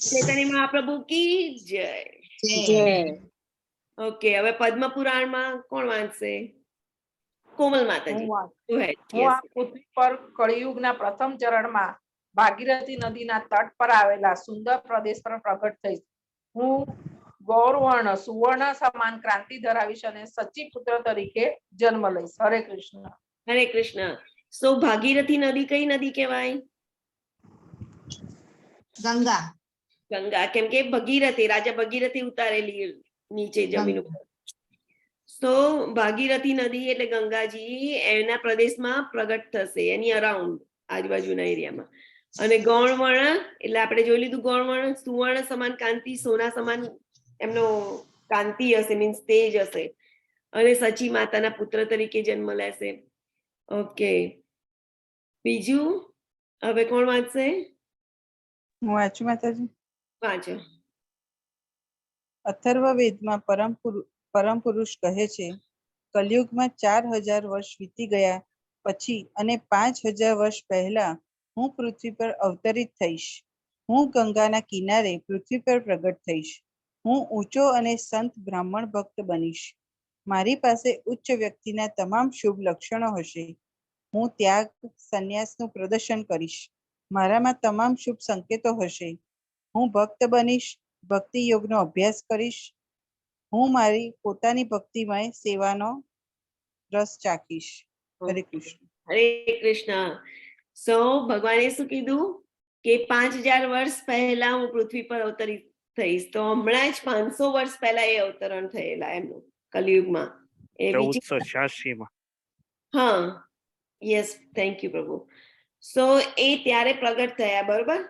ચૈતન્ય મહાપ્રભુ કી જય. જય. ઓકે. હવે પદ્મ પુરાણમાં કોણ વાંચશે? કોમલ માતાજી. હું આ પૃથ્વી પર કળિયુગના પ્રથમ ચરણમાં ભાગીરથી નદીના તટ પર આવેલા સુંદર પ્રદેશ પર પ્રગટ થઈશ. હું ગૌરવર્ણ સુવર્ણ સમાન ક્રાંતિ ધરાવીશ અને સચી પુત્ર તરીકે જન્મ લઈશ. હરે કૃષ્ણ. હરે કૃષ્ણ. સો ભાગીરથી નદી કઈ નદી કહેવાય? ગંગા. ગંગા. કેમ કે ભગીરથી, રાજા ભગીરથી ઉતારેલી નીચે જમીન ઉપર. તો ભાગીરથી નદી એટલે ગંગાજી એના પ્રદેશમાં પ્રગટ થશે, એની અરાઉન્ડ આજુબાજુના એરિયામાં. અને ગૌણવર્ણ એટલે આપણે જોઈ લીધું. ગૌણવર્ણ સુવર્ણ સમાન કાંતિ, સોના સમાન એમનો કાંતિ હશે, મીન્સ તેજ હશે. અને સચી માતાના પુત્ર તરીકે જન્મ લેશે. ઓકે. બીજું હવે કોણ વાંચશે? હું વાંચું માતાજી? વાંચો. અથર્વ વેદમાં પરમ પુરુષ કહે છે, કલયુગમાં 4000 વર્ષ વીતી ગયા પછી અને 5000 વર્ષ પહેલા હું પૃથ્વી પર અવતરિત થઈશ. હું ગંગાના કિનારે પૃથ્વી પર પ્રગટ થઈશ. હું ઊંચો અને સંત બ્રાહ્મણ ભક્ત બનીશ. મારી પાસે ઉચ્ચ વ્યક્તિના તમામ શુભ લક્ષણો હશે. હું ત્યાગ સંન્યાસનું પ્રદર્શન કરીશ. મારામાં તમામ શુભ સંકેતો હશે. હું ભક્ત બનીશ. ભક્તિ યોગનો અભ્યાસ કરીશ. હું મારી પોતાની ભક્તિમય સેવાનો રસ ચાખીશ. હરે કૃષ્ણ. હરે કૃષ્ણ. સો ભગવાને શું કીધું કે 5000 વર્ષ પહેલા હું પૃથ્વી પર અવતરિત થઈશ. તો હમણાં જ 500 વર્ષ પહેલા એ અવતરણ થયેલા એમનું કલયુગમાં. 1486 માં. હા, યસ, થેન્ક યુ પ્રભુ. સો એ ત્યારે પ્રગટ થયા, બરોબર.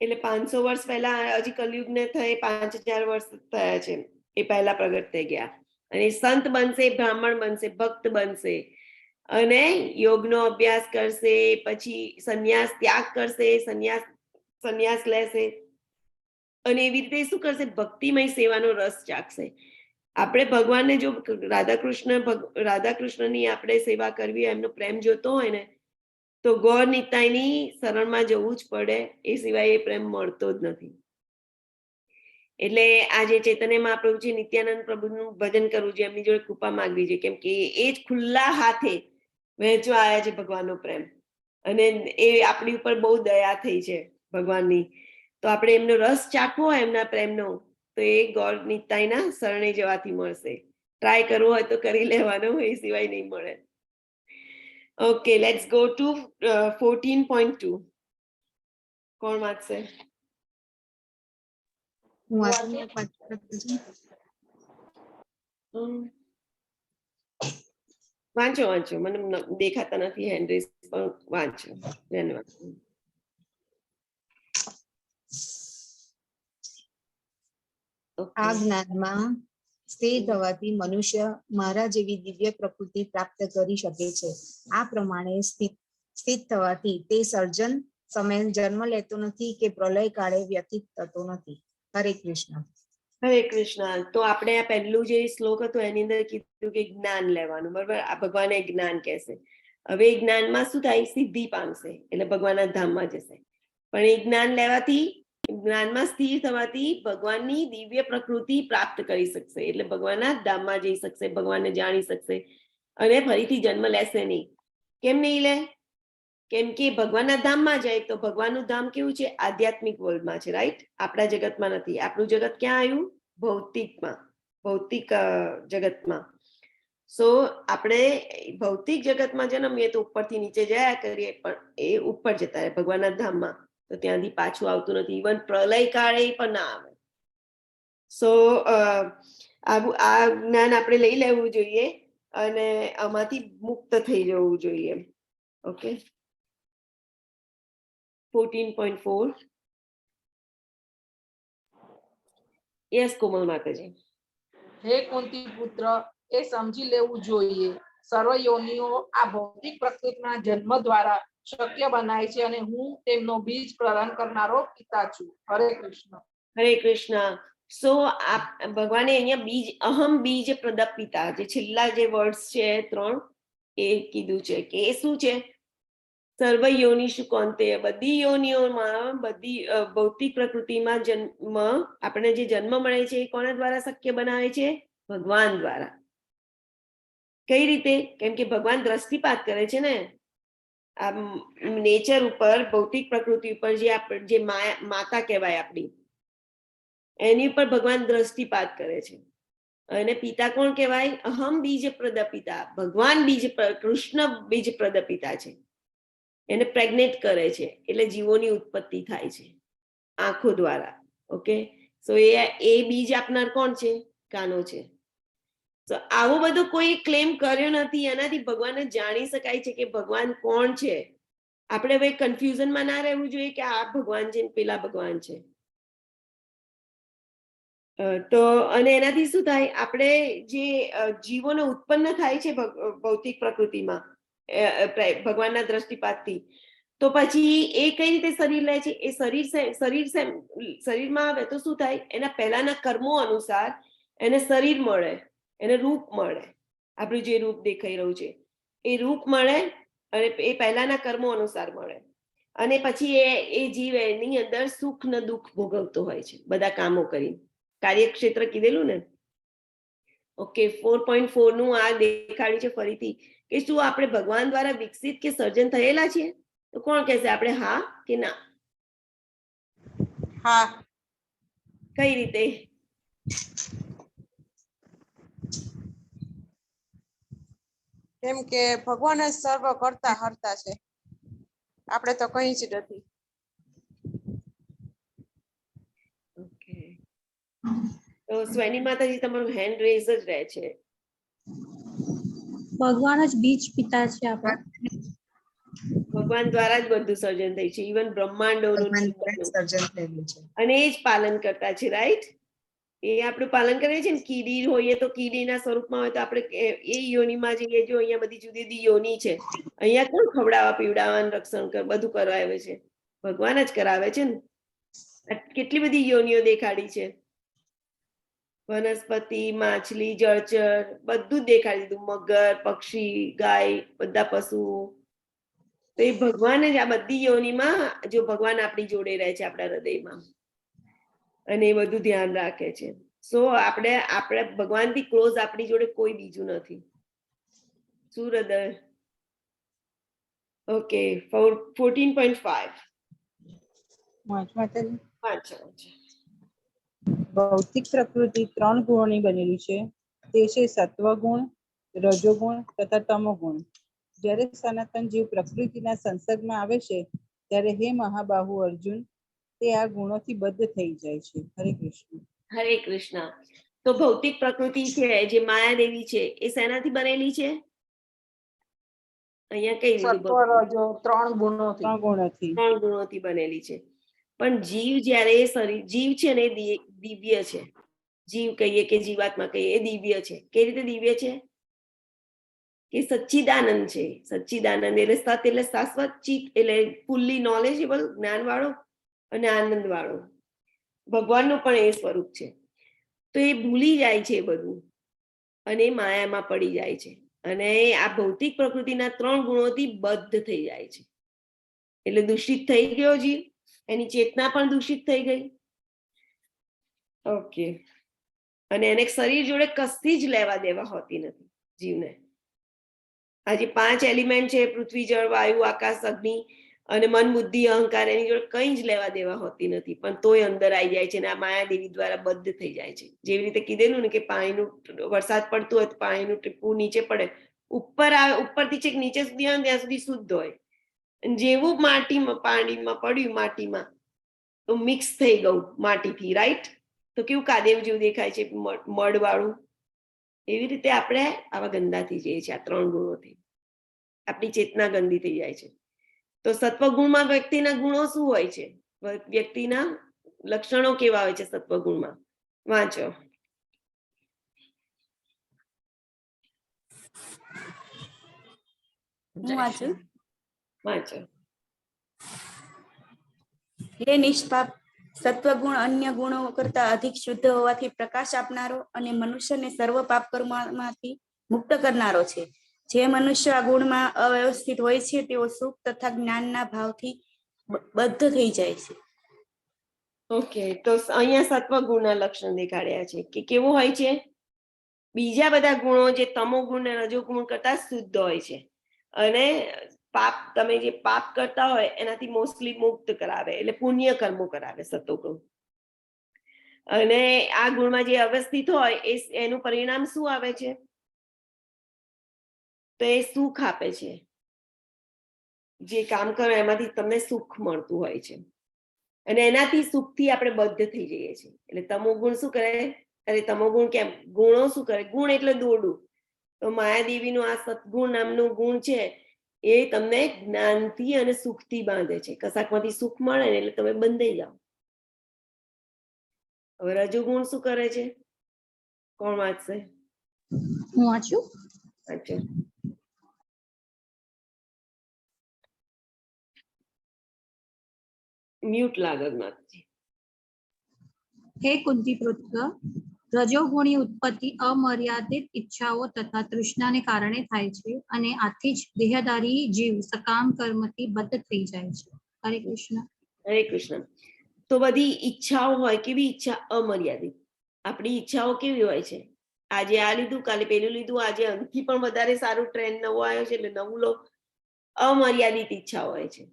એટલે 500 વર્ષ પહેલા, હજી કલયુગને થઈ 5000 વર્ષ થયા છે. એ પહેલા પ્રગટ થઈ ગયા. અને સંત બનશે, બ્રાહ્મણ બનશે, ભક્ત બનશે અને યોગનો અભ્યાસ કરશે. પછી સંન્યાસ ત્યાગ કરશે, સંન્યાસ લેશે અને એવી રીતે શું કરશે, ભક્તિમય સેવાનો રસ ચાખશે. આપણે ભગવાનને જો રાધાકૃષ્ણની આપણે સેવા કરવી, એમનો પ્રેમ જોતો હોય ને, તો ગૌર નિતાઈની શરણમાં જવું જ પડે, એ સિવાય એ પ્રેમ મળતો જ નથી. એટલે આજે ચૈતન્ય મહાપ્રભુજી નિત્યાનંદ પ્રભુનું ભજન કરવું છે, એમની જોડે કૃપા માંગવી છે, કેમ કે એ જ ખુલ્લા હાથે વહેંચવા આવ્યા છે ભગવાનનો પ્રેમ, અને એ આપણી ઉપર બહુ દયા થઈ છે ભગવાનની. તો આપણે એમનો રસ ચાખવો હોય એમના પ્રેમનો, તો એ ગૌર નિતાઈના શરણે જવાથી મળશે. ટ્રાય કરવો હોય તો કરી લેવાનો, એ સિવાય નહીં મળે. Okay, let's go to 14.2. કોણ વાંચશે? વાંચો, મને દેખાતા નથી હેન્ડ રેઝ, પણ વાંચો. ધન્યવાદ. આ જ્ઞાનમાં સ્થિર થવાથી મનુષ્ય મારા જેવી દિવ્ય પ્રકૃતિ પ્રાપ્ત કરી શકે છે. આ પ્રમાણે સ્થિત થવાથી તે સર્જન સમય જન્મ લેતો નથી કે પ્રલય કાળે વ્યતીત થતો નથી. હરે કૃષ્ણ. હરે કૃષ્ણ. તો આપણે આ પહેલું જે શ્લોક હતો એની અંદર કીધું કે જ્ઞાન લેવાનું, બરાબર. આ ભગવાને જ્ઞાન કહેશે. હવે એ જ્ઞાનમાં શું થાય, સિદ્ધિ પામશે, એટલે ભગવાનના ધામમાં જશે. પણ એ જ્ઞાન લેવાથી, જ્ઞાનમાં સ્થિર થવાથી ભગવાનની દિવ્ય પ્રકૃતિ પ્રાપ્ત કરી શકશે, એટલે ભગવાનના ધામમાં જઈ શકશે, ભગવાનને જાણી શકશે, અને ફરીથી જન્મ લેશે નહીં. કેમ નહીં લે? કેમ કે ભગવાનના ધામમાં જાય તો ભગવાનનું ધામ કેવું છે, આધ્યાત્મિક વર્લ્ડમાં છે, રાઈટ? આપણા જગતમાં નથી. આપણું જગત ક્યાં આવ્યું? ભૌતિકમાં, ભૌતિક જગતમાં. સો આપણે ભૌતિક જગતમાં જન્મીએ તો ઉપરથી નીચે જયા કરીએ, પણ એ ઉપર જતા રહે ભગવાનના ધામમાં, તો ત્યાંથી પાછું આવતું નથી. ઇવન પ્રલય કાળે પણ ના આવે. સો આ જ્ઞાન આપણે લઈ લેવું જોઈએ અને આમાંથી મુક્ત થઈ જવું જોઈએ. ઓકે, 14.4. યસ કોમલ માતાજી. હે કુંતી પુત્ર, એ સમજી લેવું જોઈએ, સર્વ યોનિઓ આ ભૌતિક પ્રકૃતિના જન્મ દ્વારા શક્ય બનાય છે, અને હું તેમનો બીજ પ્રદાન કરનારો પિતા છું. હરે કૃષ્ણ. હરે કૃષ્ણ. સો ભગવાને અહીંયા બીજ, અહમ બીજ પ્રદપિતા, જે છેલ્લા જે વર્ડ્સ છે 3, એ કીધું છે કે એ શું છે, સર્વ યોનિષુ કૌંતેય, બધી યોનિઓમાં, બધી ભૌતિક પ્રકૃતિમાં જન્મ, આપણે જે જન્મ મળે છે એ કોના દ્વારા શક્ય બનાવે છે? ભગવાન દ્વારા. કઈ રીતે? કેમ કે ભગવાન દ્રષ્ટિપાત કરે છે ને આ નેચર ઉપર, ભૌતિક પ્રકૃતિ ઉપર, જે માતા કહેવાય આપણી, એની ઉપર ભગવાન દ્રષ્ટિપાત કરે છે. અને પિતા કોણ કહેવાય? અહમ બીજ પ્રદપિતા, ભગવાન બીજ, કૃષ્ણ બીજ પ્રદપિતા છે. એને પ્રેગ્નેટ કરે છે, એટલે જીવોની ઉત્પત્તિ થાય છે આંખો દ્વારા. ઓકે, સો એ બીજ આપનાર કોણ છે? કાનો છે. તો આવો બધો કોઈ ક્લેમ કર્યો નથી, એનાથી ભગવાનને જાણી શકાય છે કે ભગવાન કોણ છે. આપણે હવે કન્ફ્યુઝનમાં ના રહેવું જોઈએ કે આ ભગવાન છે પેલા ભગવાન છે. તો અને એનાથી શું થાય, આપણે જે જીવોને ઉત્પન્ન થાય છે ભૌતિક પ્રકૃતિમાં ભગવાનના દ્રષ્ટિપાતથી, તો પછી એ કઈ રીતે શરીર લે છે? એ શરીરમાં આવે તો શું થાય, એના પહેલાના કર્મો અનુસાર એને શરીર મળે, એને રૂપ મળે. આપણું જે રૂપ દેખાઈ રહ્યું છે એ રૂપ મળે, અને એ પહેલાના કર્મો અનુસાર મળે. અને પછી એ જીવ એની અંદર સુખ ને દુઃખ ભોગવતો હોય છે, બધા કામો કરી. કાર્યક્ષેત્ર કીધેલું ને. ઓકે, 4.4 નું આ દેખાડ્યું છે ફરીથી કે શું આપણે ભગવાન દ્વારા વિકસિત કે સર્જન થયેલા છીએ? તો કોણ કહેશે આપણે હા કે ના? હા. કઈ રીતે? કેમ કે ભગવાન જ સર્વ કરતા હરતા છે, આપણે તો કઈ જ નથી. ઓકે, તો સ્વની માતાજી તમારું હેન્ડ રેઝ જ રહે છે. ભગવાન જ બીજ પિતા છે આપણા. ભગવાન દ્વારા જ બધું સર્જન થઈ છે, ઇવન બ્રહ્માંડોનું સર્જન થયેલું છે, અને એ જ પાલન કરતા છે, રાઈટ? એ આપણું પાલન કરે છે ને. કીડી હોઈએ તો કીડીના સ્વરૂપમાં હોય તો આપણે એ યોનિમાં જઈએ. જો અહીંયા બધી જુદી જુદી યોની છે, અહીંયા કોણ ખવડાવવા પીવડાવવાનું રક્ષણ બધું કરાવે છે? ભગવાન જ કરાવે છે ને. કેટલી બધી યોનિઓ દેખાડી છે. વનસ્પતિ, માછલી, જળચર બધું જ દેખાડી દીધું. મગર, પક્ષી, ગાય, બધા પશુઓ. તો એ ભગવાન જ આ બધી યોનિમાં, જો ભગવાન આપણી જોડે રહે છે, આપણા હૃદયમાં, અને એ બધું ધ્યાન રાખે છે. સો આપણે ભગવાનથી ક્લોઝ આપણી જોડે કોઈ બીજું નથી. શું હૃદય? ઓકે, 14.5. ભૌતિક પ્રકૃતિ 3 ગુણોની બનેલી છે. તે છે સત્વગુણ, રજોગુણ તથા તમોગુણ. જ્યારે સનાતન જીવ પ્રકૃતિના સંસર્ગમાં આવે છે ત્યારે હે મહાબાહુ અર્જુન, તે આ ગુણોથી બદ્ધ થઈ જાય છે. હરે કૃષ્ણ. હરે કૃષ્ણ. તો ભૌતિક પ્રકૃતિ છે જે માયાદેવી છે, એ શેનાથી બનેલી છે? અહીંયા કઈ સત્વ, રજો 3 ગુણોથી. 3 ગુણોથી બનેલી છે. પણ જીવ જ્યારે જીવ છે ને, દિવ્ય છે. જીવ કહીએ કે જીવાત્મા કહીએ, એ દિવ્ય છે. કઈ રીતે દિવ્ય છે? કે સચ્ચિદાનંદ છે. સચ્ચિદાનંદ એટલે સત એટલે શાશ્વત, ચિત એટલે ફુલ્લી નોલેજેબલ, જ્ઞાન વાળો અને આનંદ વાળો. ભગવાનનું પણ એ સ્વરૂપ છે. તો એ ભૂલી જાય છે બધું અને માયામાં પડી જાય છે, અને આ ભૌતિક પ્રકૃતિના 3 ગુણોથી બદ્ધ થઈ જાય છે. એટલે દૂષિત થઈ ગયો જીવ, એની ચેતના પણ દૂષિત થઈ ગઈ. ઓકે. અને એને શરીર જોડે કશી જ લેવા દેવા હોતી નથી જીવને. આ જે 5 એલિમેન્ટ છે, પૃથ્વી, જળ, વાયુ, આકાશ, અગ્નિ અને મન, બુદ્ધિ, અહંકાર, એની જોડે કંઈ જ લેવા દેવા હોતી નથી, પણ તોય અંદર આવી જાય છે અને આ માયાદેવી દ્વારા બદ્ધ થઈ જાય છે. જેવી રીતે કીધેલું ને કે પાણીનું, વરસાદ પડતું હોય તો પાણીનું ટીપું નીચે પડે, ઉપર આવે, ઉપરથી છેક નીચે સુધી આવે ત્યાં સુધી શુદ્ધ હોય. જેવું માટીમાં, પાણીમાં પડ્યું, માટીમાં તો મિક્સ થઈ ગયું માટીથી, રાઈટ? તો કેવું કાદેવ જેવું દેખાય છે, મડ વાળું. એવી રીતે આપણે આવા ગંદાથી જઈએ છીએ. આ 3 ગુણોથી આપણી ચેતના ગંદી થઈ જાય છે. તો સત્વગુણમાં વ્યક્તિના ગુણો શું હોય છે? વ્યક્તિના લક્ષણો કેવા હોય છે સત્વગુણમાં? વાંચો. વાંચો. હે નિષ્પાપ, સત્વગુણ અન્ય ગુણો કરતા અધિક શુદ્ધ હોવાથી પ્રકાશ આપનારો અને મનુષ્યને સર્વ પાપ કર્મમાંથી મુક્ત કરનારો છે. જે મનુષ્ય આ ગુણમાં અવ્યવસ્થિત હોય છે તેઓ સુખ તથા જ્ઞાનના ભાવથી બદ્ધ થઈ જાય છે. ઓકે, તો અહીંયા સત્વગુણના લક્ષણ દેખાડ્યા છે કે કેવું હોય છે? બીજા બધા ગુણો જે તમોગુણ અને રજોગુણ કરતા શુદ્ધ હોય છે, અને પાપ, તમે જે પાપ કરતા હોય એનાથી મોસ્ટલી મુક્ત કરાવે, એટલે પુણ્ય કર્મો કરાવે સત્વગુણ. અને આ ગુણમાં જે અવસ્થિત હોય એનું પરિણામ શું આવે છે? તો એ સુખ આપે છે. જે કામ કરો એમાંથી તમને સુખ મળતું હોય છે, અને એનાથી સુખથી આપણે બદ્ધ થઈ જઈએ છીએ. એટલે તમોગુણ શું કરે? અરે તમોગુણ કેમ? ગુણો શું કરે? ગુણ એટલે દોરડું. તો માયાદેવીનું આ સદગુણ નામનું ગુણ છે, એ તમને જ્ઞાનથી અને સુખથી બાંધે છે. કશાકમાંથી સુખ મળે ને એટલે તમે બંધાઈ જાઓ. હવે રજોગુણ શું કરે છે? કોણ વાંચશે? હું વાંચું? અચ્છા. મ્યુટ લાગે નાખજી. હે કુંતી પુત્ર, રજોગુણી ઉત્પત્તિ અમર્યાદિત ઈચ્છાઓ તથા તૃષ્ણાને કારણે થાય છે, અને આથી જ દેહધારી જીવ સકામ કર્મથી બદ્ધ થઈ જાય છે. હરે કૃષ્ણ. હરે કૃષ્ણ. તો બધી ઈચ્છાઓ હોય, કેવી ઈચ્છા? અમર્યાદિત. આપણી ઈચ્છાઓ કેવી હોય છે? આજે આ લીધું, કાલે પેલું લીધું, આજે આનાથી પણ વધારે સારું ટ્રેન્ડ નવો આવ્યો છે એટલે નવું લો. અમર્યાદિત ઈચ્છા હોય છે.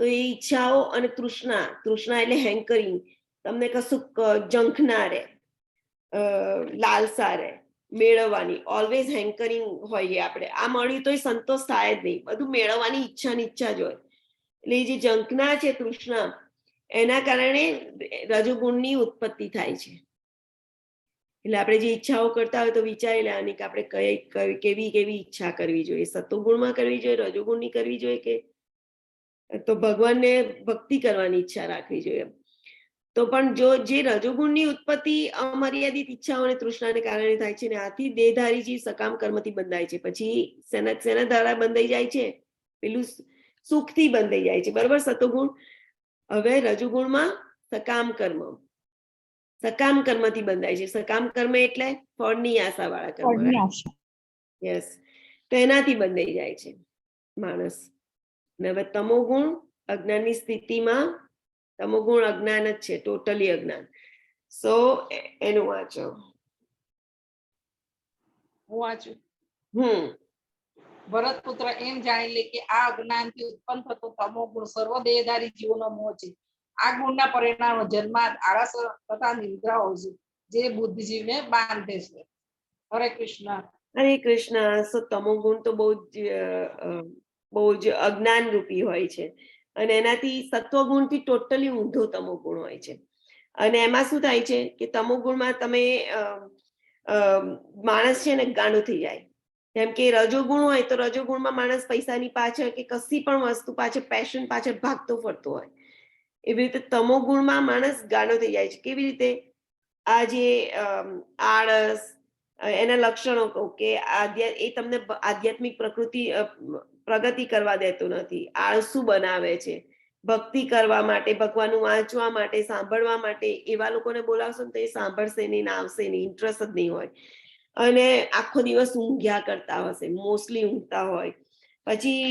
તો એ ઈચ્છાઓ અને તૃષ્ણા, તૃષ્ણા એટલે હેન્કરિંગ, તમને કશું ઝંખના રે, લાલસા રે મેળવવાની, ઓલવેઝ હેન્કરિંગ હોઈએ આપણે. આ મળ્યું તોય સંતોષ થાય જ નહીં, બધું મેળવવાની ઈચ્છા જ હોય. એટલે એ જે ઝંખના છે, તૃષ્ણા, એના કારણે રજોગુણની ઉત્પત્તિ થાય છે. એટલે આપણે જે ઈચ્છાઓ કરતા હોય તો વિચારી લેવાની કે આપણે કેવી કેવી ઈચ્છા કરવી જોઈએ. સત્વગુણમાં કરવી જોઈએ, રજોગુણની કરવી જોઈએ, કે તો ભગવાનને ભક્તિ કરવાની ઈચ્છા રાખવી જોઈએ. તો પણ જો જે રજોગુણની ઉત્પત્તિ અમર્યાદિત ઈચ્છાઓ અને તૃષ્ણાને કારણે થાય છે, ને આથી દેહધારી જીવ સકામ કર્મથી બંધાય છે. પછી શેના દ્વારા બંધાઈ જાય છે? પેલું સુખથી બંધાઈ જાય છે, બરોબર? સત્વગુણ. હવે રજોગુણમાં સકામ કર્મ. સકામ કર્મથી બંધાય છે. સકામ કર્મ એટલે ફળની આશા વાળા કર્મ. યસ, તો એનાથી બંધાઈ જાય છે માણસ. ને હવે તમોગુણ અજ્ઞાનની સ્થિતિમાં, તમોગુણ અજ્ઞાન જ છે, ટોટલી અજ્ઞાન. સો એનું વાંચો. હું વાંચું. હમ ભરતપુત્ર એમ જાણી લે કે આ અજ્ઞાનથી ઉત્પન્ન થતો તમો ગુણ સર્વ દેહધારી જીવોનો મોહ છે. આ ગુણના પરિણામો જન્માદ, આળસ તથા નિદ્રા હોય છે, જે બુદ્ધિજીવને બાંધે છે. હરે કૃષ્ણ. હરે કૃષ્ણ. સો તમોગુણ તો બહુ જ અજ્ઞાન રૂપી હોય છે, અને એનાથી સત્વગુણથી ટોટલી ઊંધો તમોગુણ હોય છે. અને એમાં શું થાય છે કે તમોગુણમાં તમે માણસ છે ને ગાંડો થઈ જાય. જેમ કે રજોગુણ હોય તો રજોગુણમાં માણસ પૈસાની પાછળ કે કશી પણ વસ્તુ પાછળ, પેશન પાછળ ભાગતો ફરતો હોય. એવી રીતે તમોગુણમાં માણસ ગાંડો થઈ જાય છે. કેવી રીતે? આ જે આળસ, એના લક્ષણો કહું કે એ તમને આધ્યાત્મિક પ્રગતિ કરવા દેતો નથી, આળસુ બનાવે છે. ભક્તિ કરવા માટે, ભગવાનનું વાંચવા માટે, સાંભળવા માટે એવા લોકોને બોલાવશો ને તો એ સાંભળશે નહીં, ના આવશે નહીં, ઇન્ટરેસ્ટ જ નહીં હોય. અને આખો દિવસ ઊંઘ્યા કરતા હશે, મોસ્ટલી ઊંઘતા હોય. પછી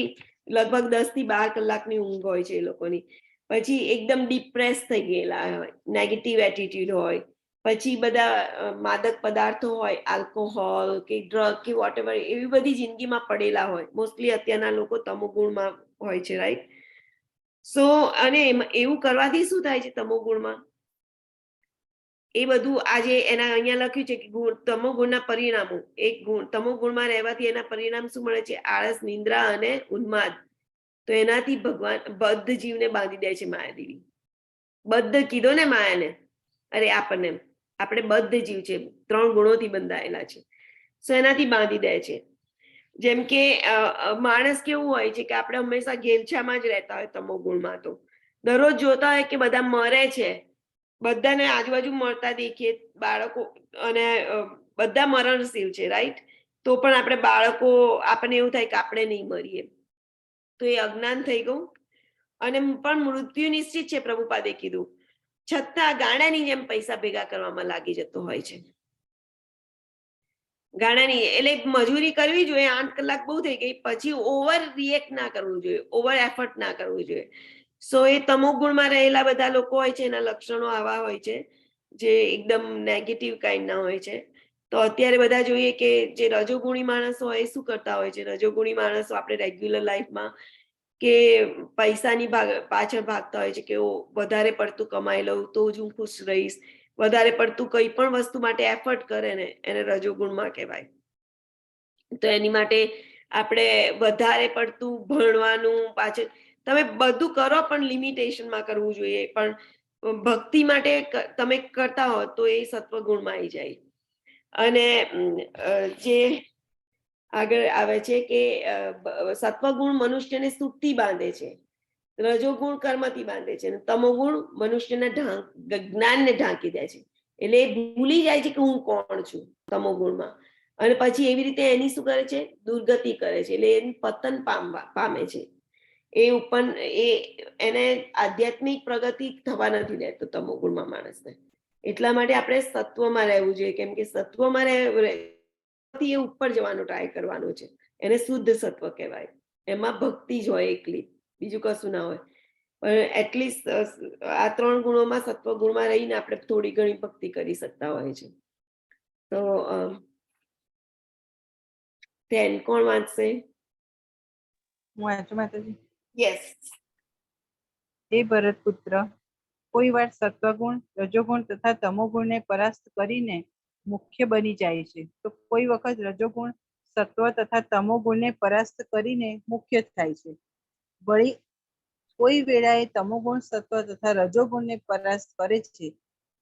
લગભગ 10 થી 12 કલાકની ઊંઘ હોય છે એ લોકોની. પછી એકદમ ડિપ્રેસ થઈ ગયેલા હોય, નેગેટિવ એટીટ્યુડ હોય. પછી બધા માદક પદાર્થો હોય, આલ્કોહોલ કે ડ્રગ કે વોટેવર, એવી બધી જિંદગીમાં પડેલા હોય. મોસ્ટલી અત્યારના લોકો તમોગુણમાં હોય છે, રાઈટ? સો અને એવું કરવાથી શું થાય છે તમોગુણમાં? એ બધું આજે એના અહીંયા લખ્યું છે કે તમોગુણના પરિણામો. એક ગુણ તમોગુણમાં રહેવાથી એના પરિણામ શું મળે છે? આળસ, નિંદ્રા અને ઉન્માદ. તો એનાથી ભગવાન બદ્ધ જીવને બાંધી દે છે માયાદેવી. બદ્ધ કીધો ને માયાને, અરે આપણે બદ્ધ જીવ છે, 3 ગુણોથી બંધાયેલા છે. સો એનાથી બાંધી દે છે. જેમ કે માણસ કેવું હોય છે કે આપણે હંમેશા ઘેલછામાં જ રહેતા હોય તમોગુણમાં. તો દરરોજ જોતા હોય કે બધા મરે છે, બધાને આજુબાજુ મળતા દેખીએ, બાળકો અને બધા મરણશીલ છે, રાઈટ? તો પણ આપણે બાળકો, આપણને એવું થાય કે આપણે નહીં મરીએ. તો એ અજ્ઞાન થઈ ગયું. અને પણ મૃત્યુ નિશ્ચિત છે, પ્રભુપાદે કીધું. છતાં ગાડાની જેમ પૈસા ભેગા કરવામાં લાગી જતો હોય છે. ગાડાની એટલે મજૂરી કરવી જોઈએ, 8 કલાક બહુ થઈ ગઈ. પછી ઓવર રિએક્ટ ના કરવું જોઈએ, ઓવર એફર્ટ ના કરવું જોઈએ. સો એ તમોગુણમાં રહેલા બધા લોકો હોય છે, એના લક્ષણો આવા હોય છે જે એકદમ નેગેટિવ કાઇન્ડના હોય છે. તો અત્યારે બધા જોઈએ કે જે રજોગુણી માણસો હોય એ શું કરતા હોય છે? રજોગુણી માણસો આપણે રેગ્યુલર લાઈફમાં કે પૈસાની પાછળ ભાગતા હોય છે કે વધારે પડતું કમાઈ લઉં તો જ હું ખુશ રહીશ. વધારે પડતું કઈ પણ વસ્તુ માટે એફર્ટ કરે ને એને રજોગુણમાં કહેવાય. તો એની માટે આપણે વધારે પડતું ભણવાનું પાછળ, તમે બધું કરો પણ લિમિટેશનમાં કરવું જોઈએ. પણ ભક્તિ માટે તમે કરતા હો તો એ સત્વગુણમાં આવી જાય. અને જે આગળ આવે છે કે સત્વગુણ મનુષ્યને સુખથી બાંધે છે, રજોગુણ કર્મથી બાંધે છે, અને તમોગુણ મનુષ્યના જ્ઞાનને ઢાંકી દે છે. એટલે એ ભૂલી જાય છે કે હું કોણ છું તમોગુણમાં. અને પછી એવી રીતે એની શું કરે છે? દુર્ગતિ કરે છે. એટલે એની પતન પામે છે. એને આધ્યાત્મિક પ્રગતિ થવા નથી દેતો તમોગુણમાં માણસને. એટલા માટે આપણે સત્વમાં રહેવું જોઈએ, કેમ કે સત્વમાં એ ઉપર જવાનો ટ્રાય કરવાનો છે. એને શુદ્ધ સત્વ કહેવાય. એમાં ભક્તિ જ હોય એકલી, બીજું કશું ના હોય. પણ એટલીસ્ટ આ 3 ગુણોમાં, સત્વગુણમાં રહીને આપણે થોડી ઘણી ભક્તિ કરી શકતા હોય છે. તો ધ્યાન કોણ વાંચશે? હું વાંચું માતાજી? યસ. હે ભરતપુત્ર, કોઈ વાર સત્વગુણ, રજોગુણ તથા તમોગુણને પરાસ્ત કરીને મુખ્ય બની જાય છે, તો કોઈ વખત રજોગુણ, સત્વ તથા તમોગુણને પરાસ્ત કરીને મુખ્ય થાય છે. વળી કોઈ વેળાએ તમોગુણ, સત્વ તથા રજોગુણને પરાસ્ત કરે છે.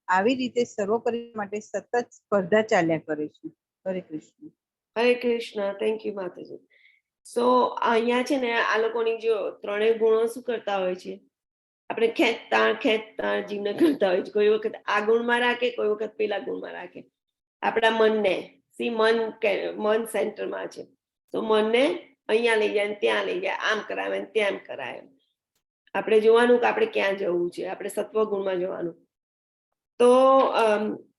આવી રીતે સર્વોપરી માટે સતત સ્પર્ધા ચાલ્યા કરે છે. હરે કૃષ્ણ. હરે કૃષ્ણ. થેન્ક યુ માતાજી. સો અહીંયા છે ને આ લોકોની જો 3 ગુણો શું કરતા હોય છે? આપણે ખેંચતા જીવને કરતા હોય છે. કોઈ વખત આ ગુણમાં રાખે, કોઈ વખત પેલા ગુણમાં રાખે. આપણા મનને, મન સેન્ટરમાં છે, તો મનને અહીંયા લઈ જાય, ત્યાં લઈ જાય, આમ કરાવે, ત્યાં કરાવે. આપણે જોવાનું કે આપણે ક્યાં જવું છે, આપણે સત્વ ગુણમાં જવાનું. તો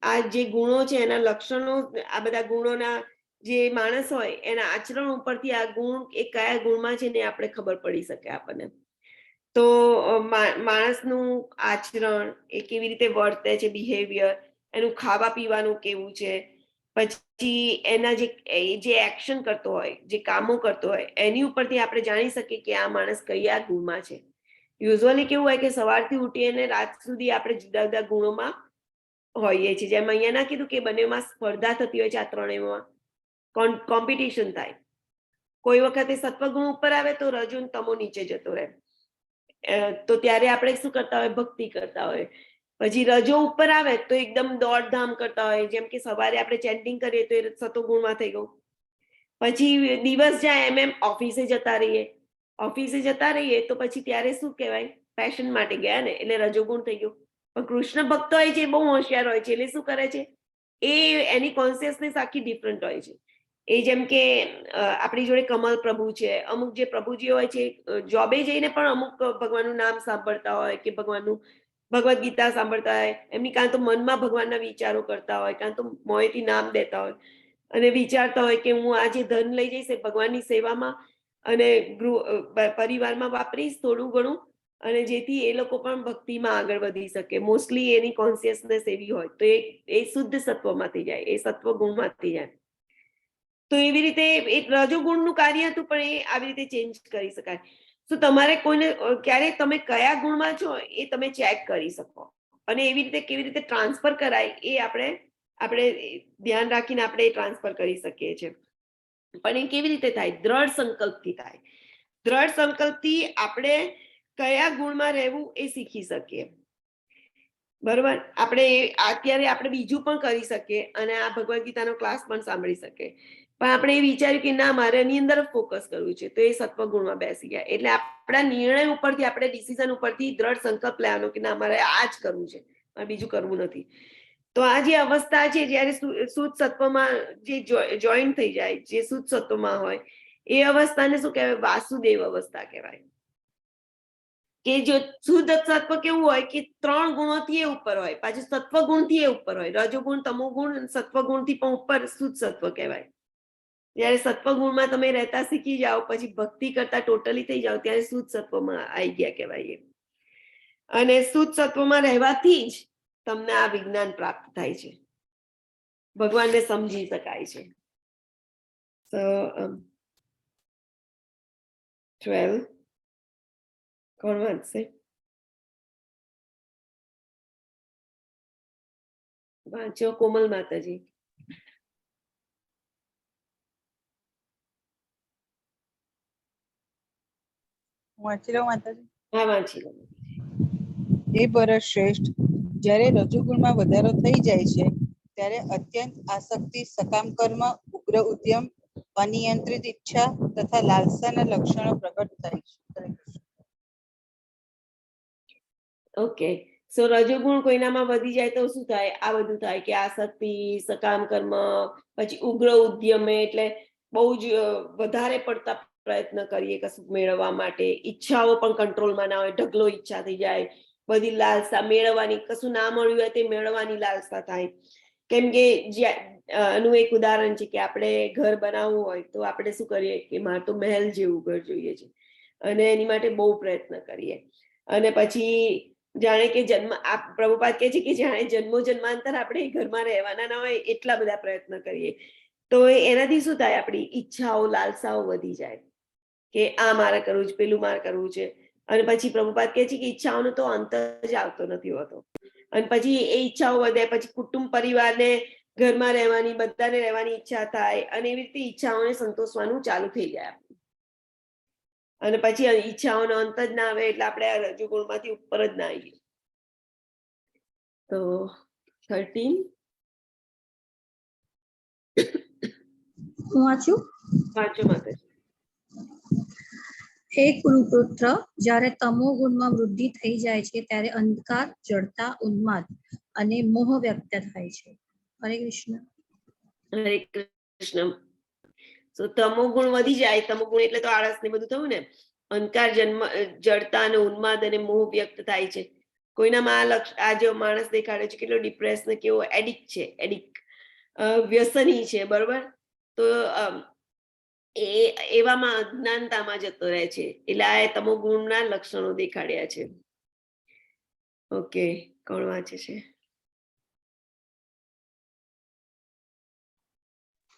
આ જે ગુણો છે એના લક્ષણો, આ બધા ગુણોના જે માણસ હોય એના આચરણ ઉપરથી આ ગુણ એ કયા ગુણમાં છે ને આપણે ખબર પડી શકે આપણને. તો માણસનું આચરણ એ કેવી રીતે વર્તે છે, બિહેવિયર, એનું ખાવા પીવાનું કેવું છે, પછી એના જે એક્શન કરતો હોય, જે કામો કરતો હોય, એની ઉપરથી આપણે જાણી શકીએ કે આ માણસ કયા ગુણમાં છે. યુઝ્યુઅલી કેવું હોય કે સવારથી ઉઠીને રાત સુધી આપણે જુદા જુદા ગુણોમાં હોઈએ છીએ. જેમ અહીંયા ના કીધું કે બંનેમાં સ્પર્ધા થતી હોય છે, આ ત્રણેયમાં કોમ્પિટિશન થાય. કોઈ વખતે સત્વગુણ ઉપર આવે તો રજોન તમો નીચે જતો રહે. તો ત્યારે આપણે શું કરતા હોય, ભક્તિ કરતા હોય. પછી રજો ઉપર આવે તો એકદમ દોડધામ કરતા હોય, જેમ કે સવારે આપણે ચેન્ટિંગ કરીએ તો એ સત્વગુણમાં થઈ ગયું. પછી દિવસ જાય એમ ઓફિસે જતા રહીએ તો પછી ત્યારે શું કહેવાય, ફેશન માટે ગયા ને, એટલે રજોગુણ થઈ ગયું. પણ કૃષ્ણ ભક્ત હોય છે, બહુ હોશિયાર હોય છે, એટલે શું કરે છે, એની કોન્શિયસનેસ આખી ડિફરન્ટ હોય છે. એ જેમ કે આપણી જોડે કમલ પ્રભુ છે, અમુક જે પ્રભુજી હોય છે જોબે જઈને પણ અમુક ભગવાનનું નામ સાંભળતા હોય કે ભગવાનનું ભગવદ ગીતા સાંભળતા હોય, એમની કાં તો મનમાં ભગવાનના વિચારો કરતા હોય, કાં તો મોંએથી નામ દેતા હોય અને વિચારતા હોય કે હું આ જે ધન લઈ જઈશ ભગવાનની સેવામાં અને પરિવારમાં વાપરીશ થોડું ઘણું, અને જેથી એ લોકો પણ ભક્તિમાં આગળ વધી શકે. મોસ્ટલી એની કોન્શિયસનેસ એવી હોય તો એ શુદ્ધ સત્વમાંથી જાય, એ સત્વ ગુણમાંથી જાય. તો એવી રીતે એ રજોગુણનું કાર્ય હતું, પણ એ આવી રીતે ચેન્જ કરી શકાય. તો તમારે કોઈને ક્યારે તમે કયા ગુણમાં છો એ તમે ચેક કરી શકો, અને એવી રીતે કેવી રીતે ટ્રાન્સફર કરાય એ આપણે ધ્યાન રાખીને આપણે ટ્રાન્સફર કરી શકીએ છીએ. પણ એ કેવી રીતે થાય? દ્રઢ સંકલ્પથી થાય. દ્રઢ સંકલ્પથી આપણે કયા ગુણમાં રહેવું એ શીખી શકીએ. બરોબર? અત્યારે આપણે બીજું પણ કરી શકીએ અને આ ભગવદ ગીતાનો ક્લાસ પણ સાંભળી શકીએ, પણ આપણે એ વિચાર્યું કે ના, મારે એની અંદર ફોકસ કરવું છે, તો એ સત્વ ગુણમાં બેસી ગયા. એટલે આપણા નિર્ણય ઉપરથી, આપણે ડિસિઝન ઉપરથી દ્રઢ સંકલ્પ લેવાનો કે ના, મારે આ જ કરવું છે, મારે બીજું કરવું નથી. તો આ જે અવસ્થા છે, જયારે શુદ્ધ સત્વમાં જે જોઈન થઈ જાય, જે શુદ્ધ સત્વમાં હોય, એ અવસ્થાને શું કહેવાય? વાસુદેવ અવસ્થા કહેવાય. કે જો શુદ્ધ સત્વ કેવું હોય કે 3 ગુણોથી એ ઉપર હોય, પાછું સત્વગુણથી એ ઉપર હોય. રજોગુણ, તમોગુણ, સત્વગુણથી પણ ઉપર શુદ્ધ સત્વ કહેવાય. જયારે સત્વગુણમાં તમે રહેતા શીખી જાઓ, પછી ભક્તિ કરતા ટોટલી થઈ જાઓ, ત્યારે શુદ્ધ સત્વમાં આવી ગયા કહેવાય. અને શુદ્ધ સત્વમાં રહેવાથી જ તમને આ વિજ્ઞાન પ્રાપ્ત થાય છે, ભગવાનને સમજી શકાય છે. So 12 કોણ વાંચશે? વાંચો કોમલ માતાજી. વાંચી લો માતાજી. હા, વાંચી લો. એ ભરત શ્રેષ્ઠ, જ્યારે રજોગુણમાં વધારો થઈ જાય છે ત્યારે અત્યંત આસક્તિ, સકામ કર્મ, ઉગ્ર ઉદ્યમ, અનિયંત્રિત ઈચ્છા તથા લાલસાના લક્ષણો પ્રગટ થાય છે. ઓકે, સો રજોગુણ કોઈનામાં વધી જાય તો શું થાય? આ બધું થાય કે આસક્તિ, સકામ કર્મ, પછી ઉગ્ર ઉદ્યમ, એટલે બહુ જ વધારે પડતા પ્રયત્ન કરીએ કશું મેળવવા માટે. ઈચ્છાઓ પણ કંટ્રોલમાં ના હોય, ઢગલો ઈચ્છા થઈ જાય, બધી લાલસા મેળવવાની, કશું ના મળ્યું હોય તે મેળવવાની લાલસા થાય. કેમ કે આનું એક ઉદાહરણ છે કે આપણે ઘર બનાવવું હોય તો આપણે શું કરીએ કે મારે તો મહેલ જેવું ઘર જોઈએ છે, અને એની માટે બહુ પ્રયત્ન કરીએ. અને પછી જાણે કે પ્રભુપાદ કહે છે કે જાણે જન્મો જન્માંતર આપણે ઘરમાં રહેવાના ના હોય એટલા બધા પ્રયત્ન કરીએ. તો એનાથી શું થાય? આપણી ઈચ્છાઓ, લાલસાઓ વધી જાય કે આ મારે કરવું છે, પેલું મારે કરવું છે. અને પછી પ્રભુપાદ કહે છે કે ઈચ્છાઓનો તો અંત જ આવતો નથી હોતો. અને પછી એ ઈચ્છાઓ વધે, પછી કુટુંબ પરિવારને ઘરમાં રહેવાની, બધાને રહેવાની ઈચ્છા થાય, અને એવી રીતે ઈચ્છાઓને સંતોષવાનું ચાલુ થઈ જાય. અને પછી ઈચ્છાઓનો અંત જ ના આવે એટલે આપણે આ રજોગુણમાંથી ઉપર જ ના આવીએ. તો 13 વાંચું? વાંચો માતાજી. હે કુરુપુત્ર, જ્યારે તમો ગુણમાં વૃદ્ધિ થઈ જાય છે ત્યારે અંધકાર, જડતા, ઉન્માદ અને મોહ વ્યક્ત થાય છે. હરે કૃષ્ણ. હરે કૃષ્ણ. તો તમો ગુણ વધી જાય, તમો ગુણ એટલે તો આળસ ને બધું થયું ને, અંધકાર, જન્મ, જડતા અને ઉન્માદ અને મોહ વ્યક્ત થાય છે. કોઈનામાં આ જો માણસ દેખાડે છે કેટલો ડિપ્રેસ ને કેવો એડિક્ટ છે, વ્યસની છે, બરોબર? તો એવામાં અજ્ઞાનતામાં જતો રહે છે. એટલે આ તમો ગુણના લક્ષણો દેખાડ્યા છે. ઓકે, કોણ વાંચે છે?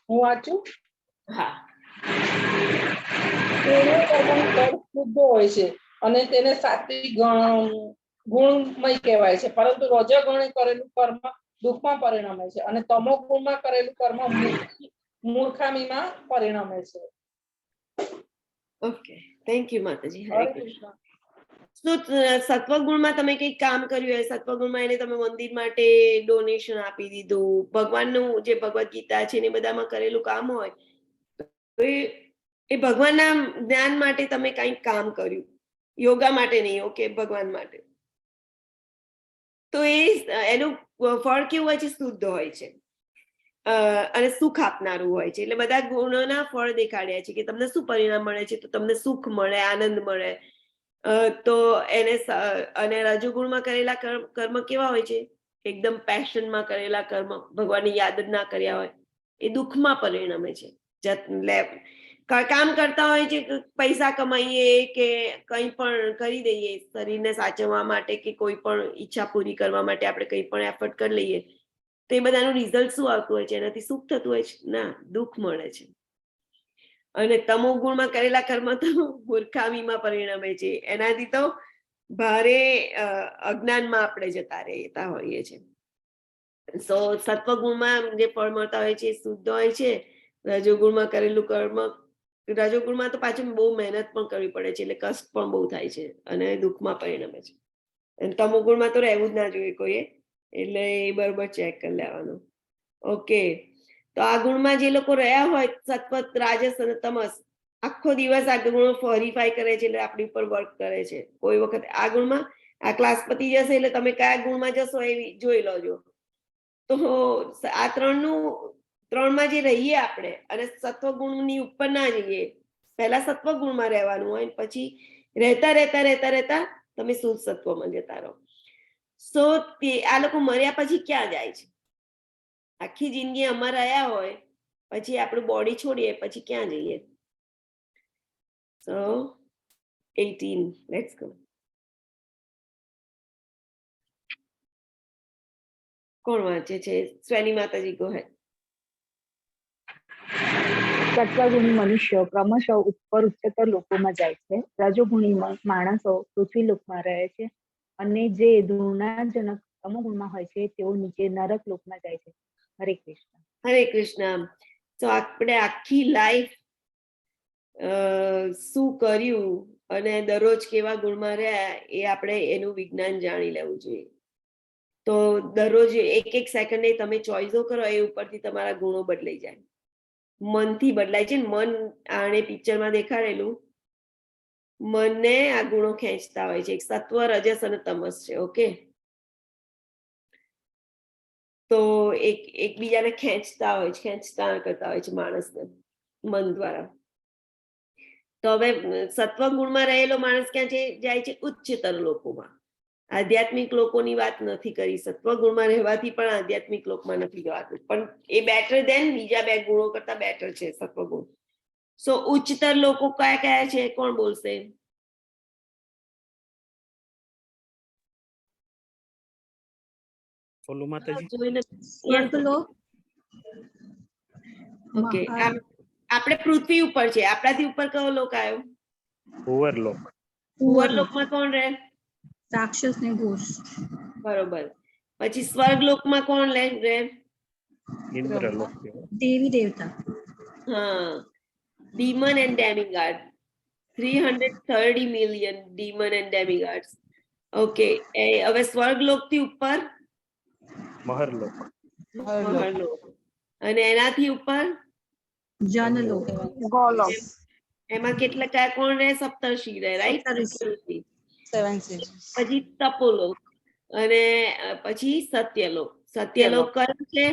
હું વાંચું? હા. શુદ્ધ હોય છે અને તેને સાત્વિક ગુણમય કહેવાય છે, પરંતુ રજોગુણે કરેલું કર્મ દુઃખમાં પરિણમે છે અને તમો ગુણમાં કરેલું કર્મ મૂર્ખામીમાં પરિણમે છે. ઓકે, થેન્ક યુ માતાજી. હરે કૃષ્ણ. સત્વગુણમાં તમે કઈક કામ કર્યું હોય, સત્વગુણમાં એને તમે મંદિર માટે ડોનેશન આપી દીધું, ભગવાનનું જે ભગવદ ગીતા છે ને બધામાં કરેલું કામ હોય, એ ભગવાનના જ્ઞાન માટે તમે કંઈક કામ કર્યું, યોગા માટે નહીં, ઓકે, ભગવાન માટે, તો એનું ફળ કેવું હોય છે? શુદ્ધ હોય છે અને સુખ આપનારું હોય છે. એટલે બધા ગુણોના ફળ દેખાડ્યા છે કે તમને શું પરિણામ મળે છે. તો તમને સુખ મળે, આનંદ મળે. તો એને અને રજોગુણમાં કરેલા કર્મ કેવા હોય છે? એકદમ પેશનમાં કરેલા કર્મ, ભગવાનની યાદ જ ના કર્યા હોય, એ દુઃખમાં પરિણમે છે. કામ કરતા હોય છે, પૈસા કમાઈએ કે કંઈ પણ કરી દઈએ શરીરને સાચવવા માટે કે કોઈ પણ ઈચ્છા પૂરી કરવા માટે આપણે કંઈ પણ એફર્ટ કરી લઈએ, તો એ બધાનું રિઝલ્ટ શું આવતું હોય છે? એનાથી સુખ થતું હોય છે? ના, દુઃખ મળે છે. અને તમો ગુણમાં કરેલા કર્મ તો મૂર્ખામીમાં પરિણમે છે. એનાથી તો ભારે અજ્ઞાનમાં આપણે જતા રહેતા હોઈએ છીએ. સત્વગુણમાં જે ફળ મળતા હોય છે એ શુદ્ધ હોય છે. રજોગુણમાં કરેલું કર્મ, રજોગુણમાં તો પાછું બહુ મહેનત પણ કરવી પડે છે, એટલે કષ્ટ પણ બહુ થાય છે અને દુઃખમાં પરિણમે છે. અને તમો ગુણમાં તો રહેવું જ ના જોઈએ કોઈએ, એટલે એ બરોબર ચેક કરી લેવાનું. ઓકે, તો આ ગુણમાં જે લોકો રહ્યા હોય, સત્વત, રાજસ અને તમસ, આખો દિવસ આ ગુણો ફોરિફાઈ કરે છે, એટલે આપણી ઉપર વર્ક કરે છે. કોઈ વખત આ ગુણમાં આ ક્લાસ પતી જશે એટલે તમે કયા ગુણમાં જશો એ જોઈ લોજો. તો આ ત્રણમાં જે રહીએ આપણે અને સત્વગુણની ઉપર ના જઈએ, પહેલા સત્વગુણમાં રહેવાનું હોય, પછી રહેતા તમે શુદ્ધ સત્વમાં જતા રહો. આ લોકો મર્યા પછી ક્યાં જાય છે? આખી જિંદગી અમાર રહ્યા હોય પછી આપણું બોડી છોડીએ પછી ક્યાં જઈએ? So 18, let's go. કોણ વાંચે છે? સ્વેલી માતાજી, ગો હેડ. સત્વગુણી મનુષ્યો ક્રમશઃ ઉપર ઉચ્ચતર લોકોમાં જાય છે. રજોગુણી માણસો પૃથ્વી લોકમાં રહે છે અને જે ધૃણાજનક તમોગુણમાં હોય છે તેઓ નીચે નરક લોકમાં જાય છે. હરે કૃષ્ણ. હરે કૃષ્ણ. તો આપણે આખી લાઈફ શું કર્યું અને દરરોજ કેવા ગુણમાં રહ્યા એ આપણે એનું વિજ્ઞાન જાણી લેવું જોઈએ. તો દરરોજ એક સેકન્ડે તમે ચોઈસો કરો એ ઉપરથી તમારા ગુણો બદલાઈ જાય, મનથી બદલાય છે. મન, આને પિક્ચરમાં દેખાડેલું, મનને આ ગુણો ખેંચતા હોય છે. એક સત્વ, રજસ અને તમસ છે. ઓકે, તો એકબીજાને ખેંચતા કરતા હોય છે માણસને મન દ્વારા. તો હવે સત્વ ગુણમાં રહેલો માણસ ક્યાં જાય છે? ઉચ્ચતર લોકોમાં. આધ્યાત્મિક લોકોની વાત નથી કરી. સત્વ ગુણમાં રહેવાથી પણ આધ્યાત્મિક લોકમાં નથી જવાતું, પણ એ બેટર દેન બીજા બે ગુણો કરતા બેટર છે સત્વગુણ. સો ઉચ્ચતર લોકો કયા કયા છે? કોણ બોલશે? બોલો માતાજી. ઓકે, આપણે પૃથ્વી ઉપર છે, આપણાથી ઉપર કયો લોક આવ્યો? ભુવરલોક. ભુવરલોકમાં કોણ રહે? રાક્ષસ ને ઘોષ. બરોબર. પછી સ્વર્ગલોકમાં કોણ રહે? ઇન્દ્રલોક. દેવી દેવતા. હા, demon and demigods. 330 million demon and demigods. Okay, હવે સ્વર્ગલોક થી ઉપર મહરલોક. અને એનાથી ઉપર જનલોક. એમાં કેટલા કયા કોણ રહે? સપ્તર્ષિ રહે, રાઈટ? પછી તપોલોક અને પછી સત્યલોક. સત્યલોક કયો છે?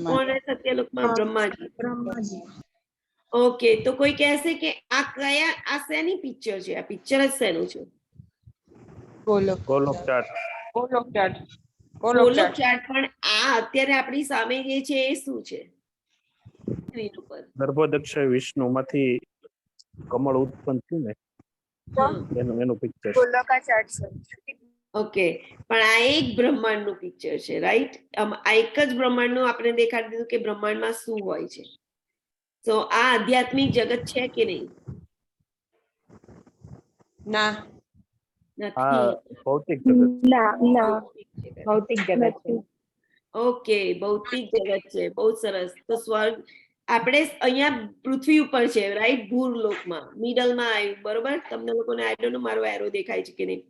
કોણ રહે સત્યલોકમાં? બ્રહ્માજી. ઓકે, તો કોઈ કહેશે કે આ કયા, આ શેની પિક્ચર છે? આ પિક્ચર જ શેનું છે? ગોલોક ગોલોક ચાટ. ગોલોક ચાટ. ગોલોક ચાટ. પણ આ અત્યારે આપણી સામે જે છે એ શું છે? સ્ક્રીન ઉપર ગર્ભોદક્ષ વિષ્ણુ માંથી કમળ ઉત્પન્ન થયું ને એનું પિક્ચર. ઓકે, પણ આ એક બ્રહ્માંડનું પિક્ચર છે, રાઈટ? આ એક જ બ્રહ્માંડનું આપણે દેખાડી દીધું કે બ્રહ્માંડમાં શું હોય છે. તો આ આધ્યાત્મિક જગત છે કે નહીં? ના. નથી. ભૌતિક જગત. ભૌતિક જગત છે. ઓકે, ભૌતિક જગત છે. બહુ સરસ. તો સ્વર્ગ આપણે અહીંયા પૃથ્વી ઉપર છે, રાઈટ? ભૂરલોકમાં મિડલમાં આવ્યું, બરોબર? તમને લોકોને આઈ ડોન્ટ નો મારો એરો દેખાય છે કે નહીં.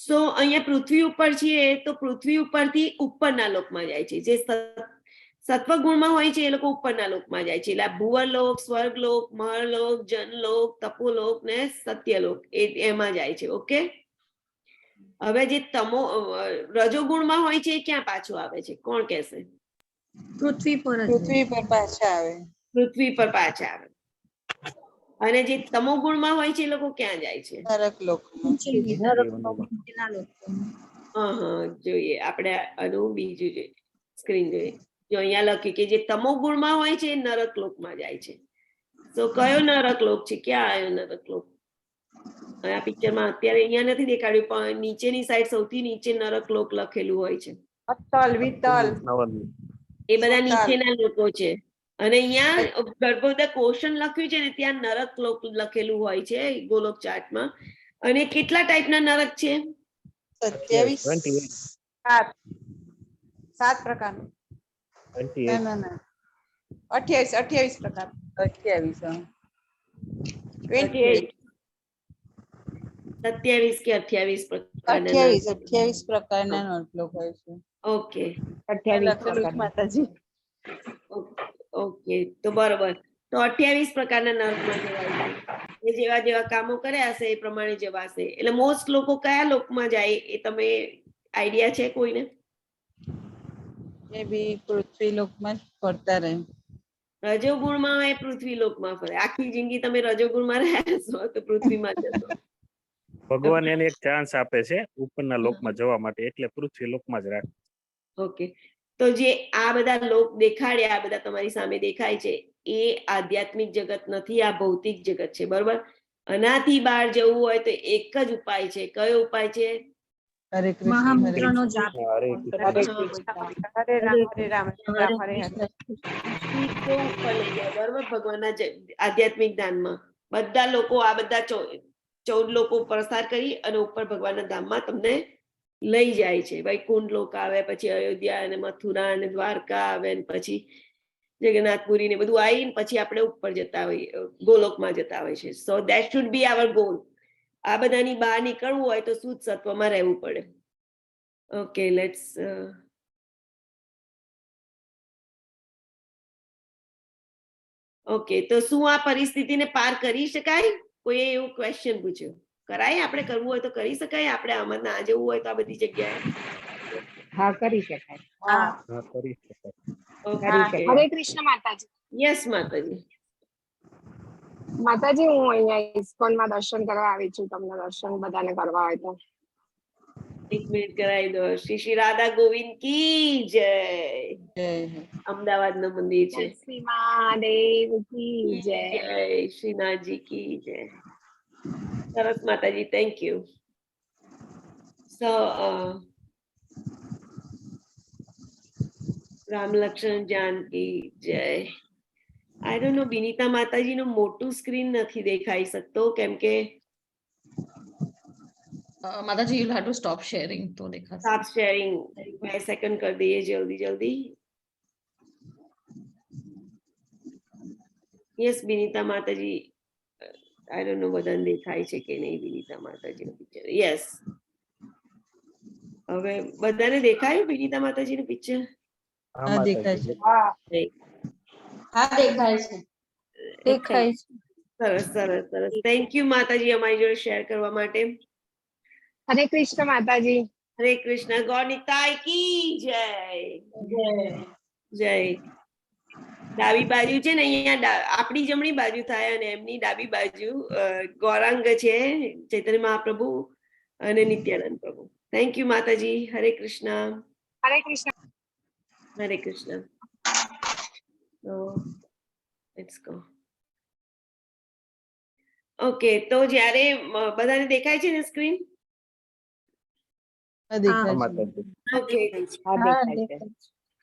સો અહીંયા પૃથ્વી ઉપર છીએ, તો પૃથ્વી ઉપરથી ઉપરના લોકમાં જાય છે. જે સત્વગુણમાં હોય છે એ લોકો ઉપરના લોકમાં જાય છે. એટલે ભુવરલોક, સ્વર્ગલોક, મહરલોક, જનલોક, તપોલોક ને સત્યલોક એમાં જાય છે. ઓકે, હવે જે રજોગુણમાં હોય છે એ ક્યાં પાછું આવે છે? કોણ કહેશે? પૃથ્વી પર પાછા આવે. પૃથ્વી પર પાછા આવે. અને જે તમોગુણમાં હોય છે એ લોકો ક્યાં જાય છે? નરક લોકમાં. જોઈએ આપણે આનું બીજું જોઈએ, સ્ક્રીન જોઈએ. જો અહીંયા લખ્યું કે જે તમોગુણમાં હોય છે એ નરક લોકમાં જાય છે. તો કયો નરક લોક છે? ક્યાં આવ્યો નરક લોક? આ પિક્ચરમાં અત્યારે અહીંયા નથી દેખાડ્યું, પણ નીચેની સાઈડ સૌથી નીચે નરક લોક લખેલું હોય છે. અતલ, વિતલ, એ બધા નીચેના લોકો છે. અને અહીંયા ગર્ભોદક ઓશન લખ્યું છે ને, ત્યાં નરક લોક લખેલું હોય છે ગોલોક ચાર્ટમાં. અને કેટલા ટાઈપના નરક છે? 27. 7 પ્રકારનું. ના 28 પ્રકાર. 28. 28. 27 કે 28 પ્રકારના. 28 પ્રકારના નરક લોક હોય છે. ઓકે, 28 માતાજી. ઓકે, તો બરોબર. તો 28 પ્રકારના નરકમાં જવાય છે. એ જેવા જેવા કામો કર્યા હશે એ પ્રમાણે જવાશે. એટલે મોસ્ટ લોકો કયા લોકમાં જાય એ તમે આઈડિયા છે કોઈને? એ બી પૃથ્વી લોકમાં જ ફરતા રહે. રજોગુણમાં એ પૃથ્વી લોકમાં ફરે. આખી જિંદગી તમે રજોગુણમાં રહ્યા છો તો પૃથ્વીમાં જશો. ભગવાન એને એક ચાન્સ આપે છે ઉપરના લોકમાં જવા માટે, એટલે પૃથ્વી લોકમાં જ રાખે. ઓકે, તો જે આ બધા લોક દેખાડ્યા, આ બધા તમારી સામે દેખાય છે, એ આધ્યાત્મિક જગત નથી, આ ભૌતિક જગત છે, બરોબર? આનાથી બહાર જવું હોય તો એક જ ઉપાય છે. કયો ઉપાય છે? હરે કૃષ્ણ. મહામંત્રનો જાપ. હરે રામ, હરે રામ, રામ હરે હરે. સીધો ઉપર લઈ જાય, બરોબર? ભગવાનના આધ્યાત્મિક ધામમાં બધા લોકો, આ બધા 14 લોકો પ્રસાર કરી અને ઉપર ભગવાનના ધામમાં તમને લઈ જાય છે. વૈકુંઠ લોક આવે, પછી અયોધ્યા અને મથુરા અને દ્વારકા આવે, પછી જગન્નાથપુરી ને બધું આવીને પછી આપણે ઉપર જતા હોઈએ, ગોલોકમાં જતા હોય છે. So that should be our goal. આ બધાની બહાર નીકળવું હોય તો શુદ્ધ સત્વમાં રહેવું પડે. ઓકે, લેટ્સ ઓકે, તો શું આ પરિસ્થિતિને પાર કરી શકાય? કોઈ એવું ક્વેશ્ચન પૂછ્યું? કરાય? આપણે કરવું હોય તો કરી શકાય? આપણે આમાં ના જવું હોય તો આ બધી જગ્યાએ? હા, કરી શકાય. કરી શકાય. હરે કૃષ્ણ માતાજી. યસ માતાજી. માતાજી, હું અહીંયા ઇસ્કોનમાં દર્શન કરવા આવી છું. તમને દર્શન બધાને કરવા હોય તો એક મિનિટ કરાવી દો. શ્રી શ્રી રાધા ગોવિંદ કી જય. અમદાવાદનું મંદિર છે. શ્રી મહાદેવ કી જય. શ્રીનાથજી કી જય. સરસ માતાજી, થેન્ક યુ. સો રામ લક્ષ્મણ જાનકી જય. આઈ ડોન્ટ નો, બિનિતા માતાજીનું મોટું સ્ક્રીન નથી દેખાઈ શકતો કેમ કે Mataji, you'll have to stop sharing to dekha. Stop sharing. 2 second कर दिए जल्दी जल्दी. Yes, બિનિતા માતાજી. I don't know બધાને દેખાય છે કે નહીં બિનિતા માતાજીનું પિક્ચર. યસ, હવે બધાને દેખાયું બિનિતા માતાજીનું પિક્ચર? હા, દેખાય છે. હા, દેખાય છે. દેખાય છે. સરસ સરસ સરસ. થેન્ક યુ માતાજી અમારી જોડે શેર કરવા માટે. હરે કૃષ્ણ માતાજી. હરે કૃષ્ણ. ગોડ નિતાય કી જય. જય. ડાબી બાજુ છે ને અહીંયા આપણી જમણી બાજુ થાય અને એમની ડાબી બાજુ ગૌરાંગ છે, ચૈતન્ય મહાપ્રભુ અને નિત્યાનંદ પ્રભુ. થેન્ક યુ માતાજી. હરે કૃષ્ણ. હરે કૃષ્ણ. હરે Krishna. So let's go. Okay, તો જ્યારે બધાને દેખાય છે ને સ્ક્રીન? ઓકે,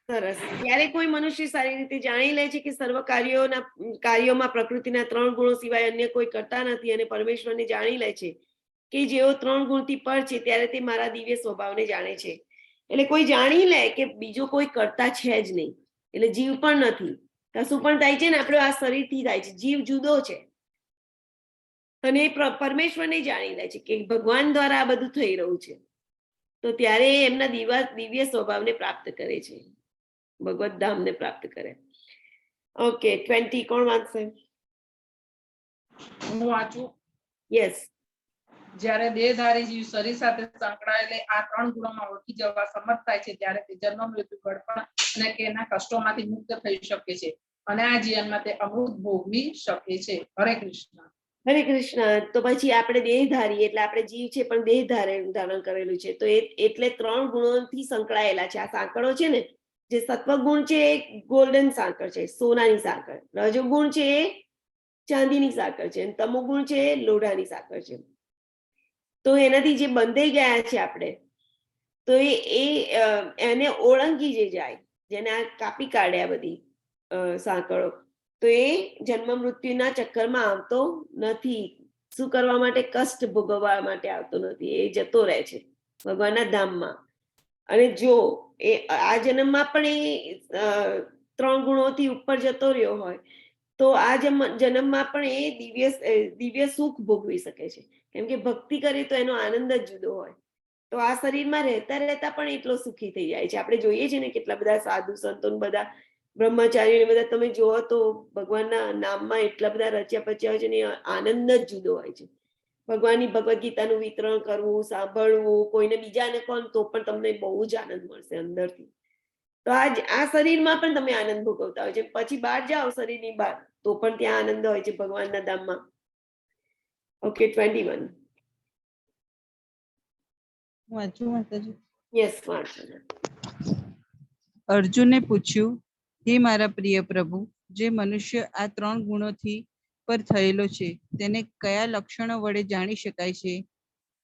સરસ. જ્યારે કોઈ મનુષ્ય સારી રીતે જાણી લે છે કે સર્વ કાર્યોમાં પ્રકૃતિના 3 ગુણો સિવાય અન્ય કોઈ કરતા નથી અને પરમેશ્વરને જાણી લે છે કે જેઓ 3 ગુણથી પર છે, ત્યારે તે મારા દિવ્ય સ્વભાવને જાણે છે. એટલે કોઈ જાણી લે કે બીજો કોઈ કરતા છે જ નહીં, એટલે જીવ પણ નથી, કશું પણ થાય છે ને આપણું આ શરીરથી થાય છે, જીવ જુદો છે. અને પરમેશ્વરને જાણી લે છે કે ભગવાન દ્વારા આ બધું થઈ રહ્યું છે, તો ત્યારે એમના દિવ્ય સ્વભાવને પ્રાપ્ત કરે છે, ભગવત ધામને પ્રાપ્ત કરે. ઓકે, 20 કોણ વાંચશે? હું વાંચું. યસ. જ્યારે દેહધારી જીવ શરીર સાથે સંકળાયેલે આ 3 ગુણોમાં ઓળખી જવા સમર્થ થાય છે, ત્યારે તે જન્મ મૃત્યુ ગળપણ અને કેના કષ્ટોમાંથી મુક્ત થઈ શકે છે અને આ જીવનમાં તે અમૃત ભોગવી શકે છે. હરે કૃષ્ણ. હરે કૃષ્ણ. તો પછી આપણે દેહધારી એટલે આપણે જીવ છે પણ દેહ ધારણ કરેલું છે, તો એટલે 3 ગુણોથી સંકળાયેલા છે. આ સાંકળો છે ને, જે સત્વગુણ છે એ ગોલ્ડન સાંકળ છે, સોનાની સાંકળ. રજોગુણ છે એ ચાંદીની સાંકળ છે, અને તમોગુણ છે એ લોઢાની સાંકળ છે. તો એનાથી જે બંધાઈ ગયા છે આપણે, તો એને ઓળંગી જે જાય, જેને આ કાપી કાઢ્યા બધી સાંકળો, તો એ જન્મ મૃત્યુના ચક્કરમાં આવતો નથી. શું કરવા માટે? કષ્ટ ભોગવવા માટે આવતો નથી, એ જતો રહે છે ભગવાનના ધામમાં. અને જો એ આ જન્મમાં પણ એ 3 ગુણોથી ઉપર જતો રહ્યો હોય, તો આ જન્મમાં પણ એ દિવ્ય સુખ ભોગવી શકે છે, કેમ કે ભક્તિ કરે તો એનો આનંદ જ જુદો હોય. તો આ શરીરમાં રહેતા પણ એટલો સુખી થઈ જાય છે. આપણે જોઈએ છીએ ને કેટલા બધા સાધુ સંતો, બધા બ્રહ્મચારીઓ, બધા તમે જુઓ તો ભગવાનના નામમાં એટલા બધા રચ્યા પચ્યા હોય છે ને, આનંદ જ જુદો હોય છે. ભગવાનની ભગવદ ગીતાનું વિતરણ કરવું, સાંભળવું, કોઈને બીજાને કહો તો પણ તમને બહુ જ આનંદ મળશે અંદરથી. તો આ શરીરમાં પણ તમે આનંદ ભોગવતા હોય છે, પછી બહાર જાઓ શરીરની બહાર તો પણ ત્યાં આનંદ હોય છે ભગવાનના ધામમાં. ઓકે, 21. વાંચું માતાજી? યસ, વાંચો. અર્જુને પૂછ્યું, હે મારા પ્રિય પ્રભુ, જે મનુષ્ય આ 3 ગુણોથી પર થયેલો છે, તેને કયા લક્ષણો વડે જાણી શકાય છે?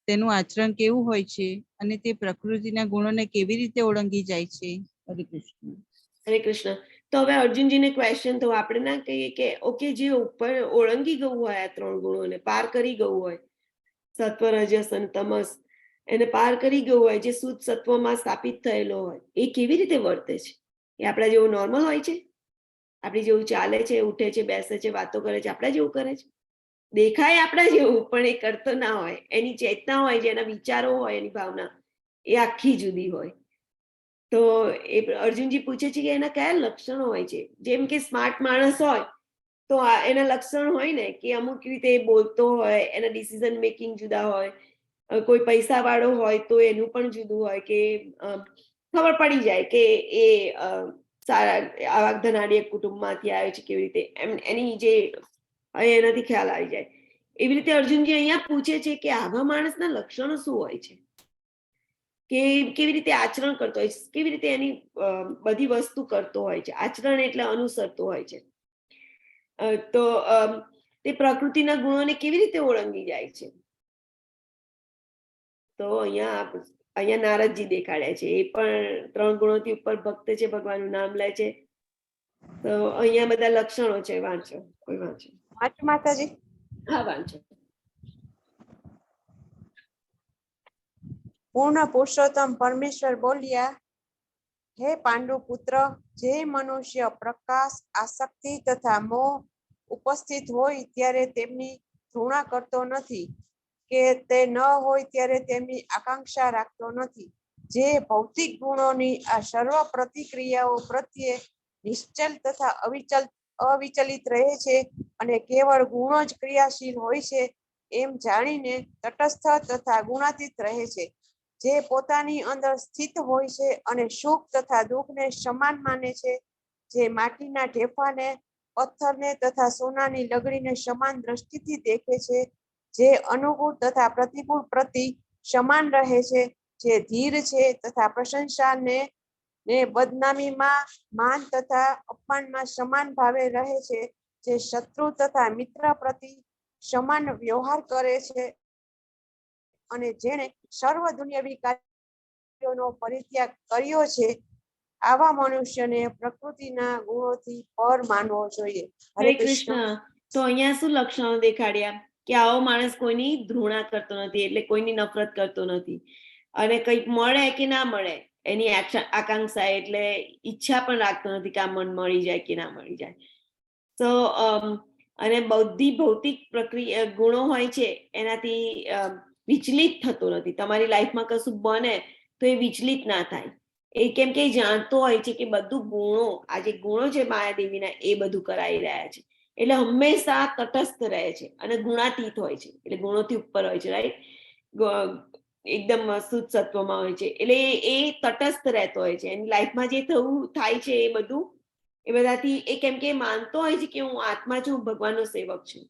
તેનું આચરણ કેવું હોય છે અને તે પ્રકૃતિના ગુણોને કેવી રીતે ઓળંગી જાય છે? હરે કૃષ્ણ. હરે કૃષ્ણ. તો હવે અર્જુનજીને ક્વેશ્ચન, તો આપણે ના કહીએ કે ઓકે, જે ઉપર ઓળંગી ગયું હોય આ 3 ગુણોને, પાર કરી ગયું હોય, સત્વ રજસ અને તમસ, એને પાર કરી ગયું હોય, જે શુદ્ધ સત્વમાં સ્થાપિત થયેલો હોય, એ કેવી રીતે વર્તે છે? એ આપણા જેવું નોર્મલ હોય છે? આપણી જેવું ચાલે છે, ઉઠે છે, બેસે છે, વાતો કરે છે, આપણા જેવું કરે છે? દેખાય આપણા જેવું, પણ એ કરતો ના હોય. એની ચેતના હોય, જેના વિચારો હોય, એની ભાવના એ આખી જુદી હોય. તો એ અર્જુનજી પૂછે છે કે એના કયા લક્ષણો હોય છે? જેમ કે સ્માર્ટ માણસ હોય તો એના લક્ષણ હોય ને કે અમુક રીતે બોલતો હોય, એના ડિસિઝન મેકિંગ જુદા હોય. કોઈ પૈસા વાળો હોય તો એનું પણ જુદું હોય, કે ખબર પડી જાય કે એ સારા આવા ધનાઢ્ય કુટુંબમાંથી આવ્યો છે, કેવી રીતે એની જે એનાથી ખ્યાલ આવી જાય. એવી રીતે અર્જુનજી અહીંયા પૂછે છે કે આવા માણસના લક્ષણો શું હોય છે, કે કેવી રીતે આચરણ કરતો હોય છે, કેવી રીતે એની બધી વસ્તુ કરતો હોય છે. આચરણ એટલે અનુસરતો હોય છે. તો તે પ્રકૃતિના ગુણોને કેવી રીતે ઓળંગી જાય છે? તો અહીંયા નારદજી દેખાડ્યા છે. એ પણ 3 ગુણોથી ઉપર ભક્ત છે, ભગવાનનું નામ લે છે. તો અહીંયા બધા લક્ષણો છે. વાંચો, કોઈ વાંચો. વાંચું માતાજી? હા, વાંચો. પૂર્ણ પુરુષોત્તમ પરમેશ્વર બોલ્યા, હે પાંડુ પુત્ર, જે મનુષ્ય પ્રકાશ, આસક્તિ તથા મોહ ઉપસ્થિત હોય ત્યારે તેમની ધૃણા કરતો નથી, કે તે ન હોય ત્યારે તેમની આકાંક્ષા રાખતો નથી, જે ભૌતિક ગુણોની આ સર્વ પ્રતિક્રિયાઓ પ્રત્યે નિશ્ચલ તથા અવિચલિત રહે છે અને કેવળ ગુણો જ ક્રિયાશીલ હોય છે એમ જાણીને તટસ્થ તથા ગુણાતીત રહે છે, જે પોતાની અંદર સ્થિત હોય છે અને સુખ તથા દુઃખને સમાન માને છે, જે માટીના ઢેફાને, પથ્થરને તથા સોનાની લગડીને સમાન દ્રષ્ટિથી દેખે છે, જે અનુકૂળ તથા પ્રતિકૂળ પ્રતિ સમાન રહે છે, જે ધીર છે તથા પ્રશંસાને બદનામીમાં, માન તથા અપમાનમાં સમાન ભાવે રહે છે, જે શત્રુ તથા મિત્ર પ્રતિ સમાન વ્યવહાર કરે છે, અને જેણે સર્વ દુનિયાવી કાર્યોનો પરિત્યાગ કર્યો છે, આવા મનુષ્યને પ્રકૃતિના ગુણોથી પર માનવો જોઈએ. હરે કૃષ્ણ. તો અહીંયા શું લક્ષણો દેખાડ્યા કે આવો માણસ કોઈની ધૃણા કરતો નથી, એટલે કોઈની નફરત કરતો નથી, અને કંઈક મળે કે ના મળે એની આકાંક્ષા એટલે ઈચ્છા પણ રાખતો નથી કે આ મન મળી જાય કે ના મળી જાય. તો અને બધી ભૌતિક પ્રક્રિયા ગુણો હોય છે એનાથી વિચલિત થતો નથી. તમારી લાઈફમાં કશું બને તો એ વિચલિત ના થાય. એ કેમ કે જાણતો હોય છે કે બધું ગુણો, આ જે ગુણો છે માયાદેવીના, એ બધું કરાઈ રહ્યા છે, એટલે હંમેશા તટસ્થ રહે છે અને ગુણાતીત હોય છે, એટલે ગુણોથી ઉપર હોય છે, રાઈટ, એકદમ શુદ્ધ સત્વમાં હોય છે, એટલે એ તટસ્થ રહેતો હોય છે. એની લાઈફમાં જે થવું થાય છે એ બધું, એ બધાથી એ કેમ કે માનતો હોય છે કે હું આત્મા છું, ભગવાનનો સેવક છું,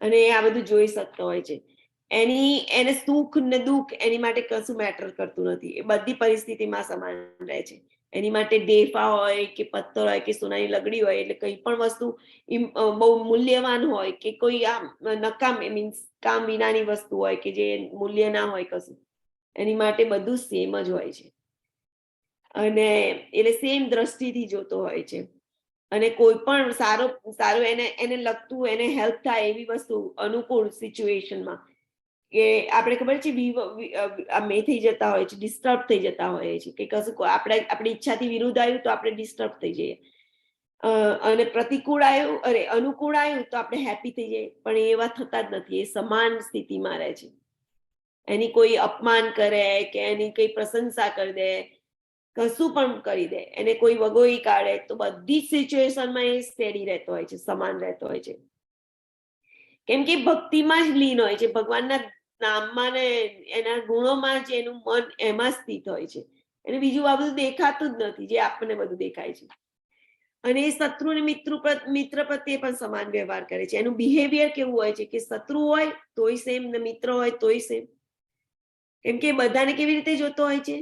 અને આ બધું જોઈ શકતો હોય છે. એને સુખ ને દુઃખ એની માટે કશું મેટર કરતું નથી, એ બધી પરિસ્થિતિમાં સમાન રહે છે. એની માટે ઢેફા હોય કે પથ્થર હોય કે સોનાની લગડી હોય, એટલે કંઈ પણ વસ્તુ બહુ મૂલ્યવાન હોય કે કોઈ આમ નકામ મીન્સ કામ વિનાની વસ્તુ હોય કે જે મૂલ્ય ના હોય કશું, એની માટે બધું સેમ જ હોય છે, અને એટલે સેમ દ્રષ્ટિથી જોતો હોય છે. અને કોઈ પણ સારું એને લગતું, એને હેલ્પ થાય એવી વસ્તુ અનુકૂળ સિચ્યુએશનમાં, કે આપણે ખબર છે અમે થઈ જતા હોય છે, ડિસ્ટર્બ થઈ જતા હોય છે કે કશું આપણી ઈચ્છાથી વિરુદ્ધ આવ્યું તો આપણે ડિસ્ટર્બ થઈ જઈએ, અને પ્રતિકૂળ આવ્યું અનુકૂળ આવ્યું તો આપણે હેપી થઈ જઈએ, પણ એવા થતા જ નથી. એ સમાન સ્થિતિમાં રહે છે. એની કોઈ અપમાન કરે કે એની કઈ પ્રશંસા કરી દે, કશું પણ કરી દે, એને કોઈ વગોઈ કાઢે, તો બધી જ સિચ્યુએશનમાં એ સ્ટેડી રહેતો હોય છે, સમાન રહેતો હોય છે, કેમ કે ભક્તિમાં જ લીન હોય છે, ભગવાનના નામમાં ને એના ગુણોમાં જ એનું મન એમાં સ્થિત હોય છે. એને બીજું આ બધું દેખાતું જ નથી જે આપણને બધું દેખાય છે. અને એ શત્રુ ને મિત્ર પ્રત્યે પણ સમાન વ્યવહાર કરે છે. એનું બિહેવિયર કેવું હોય છે કે શત્રુ હોય તોય સેમ ને મિત્ર હોય તોય સેમ, કેમ કે બધાને કેવી રીતે જોતો હોય છે,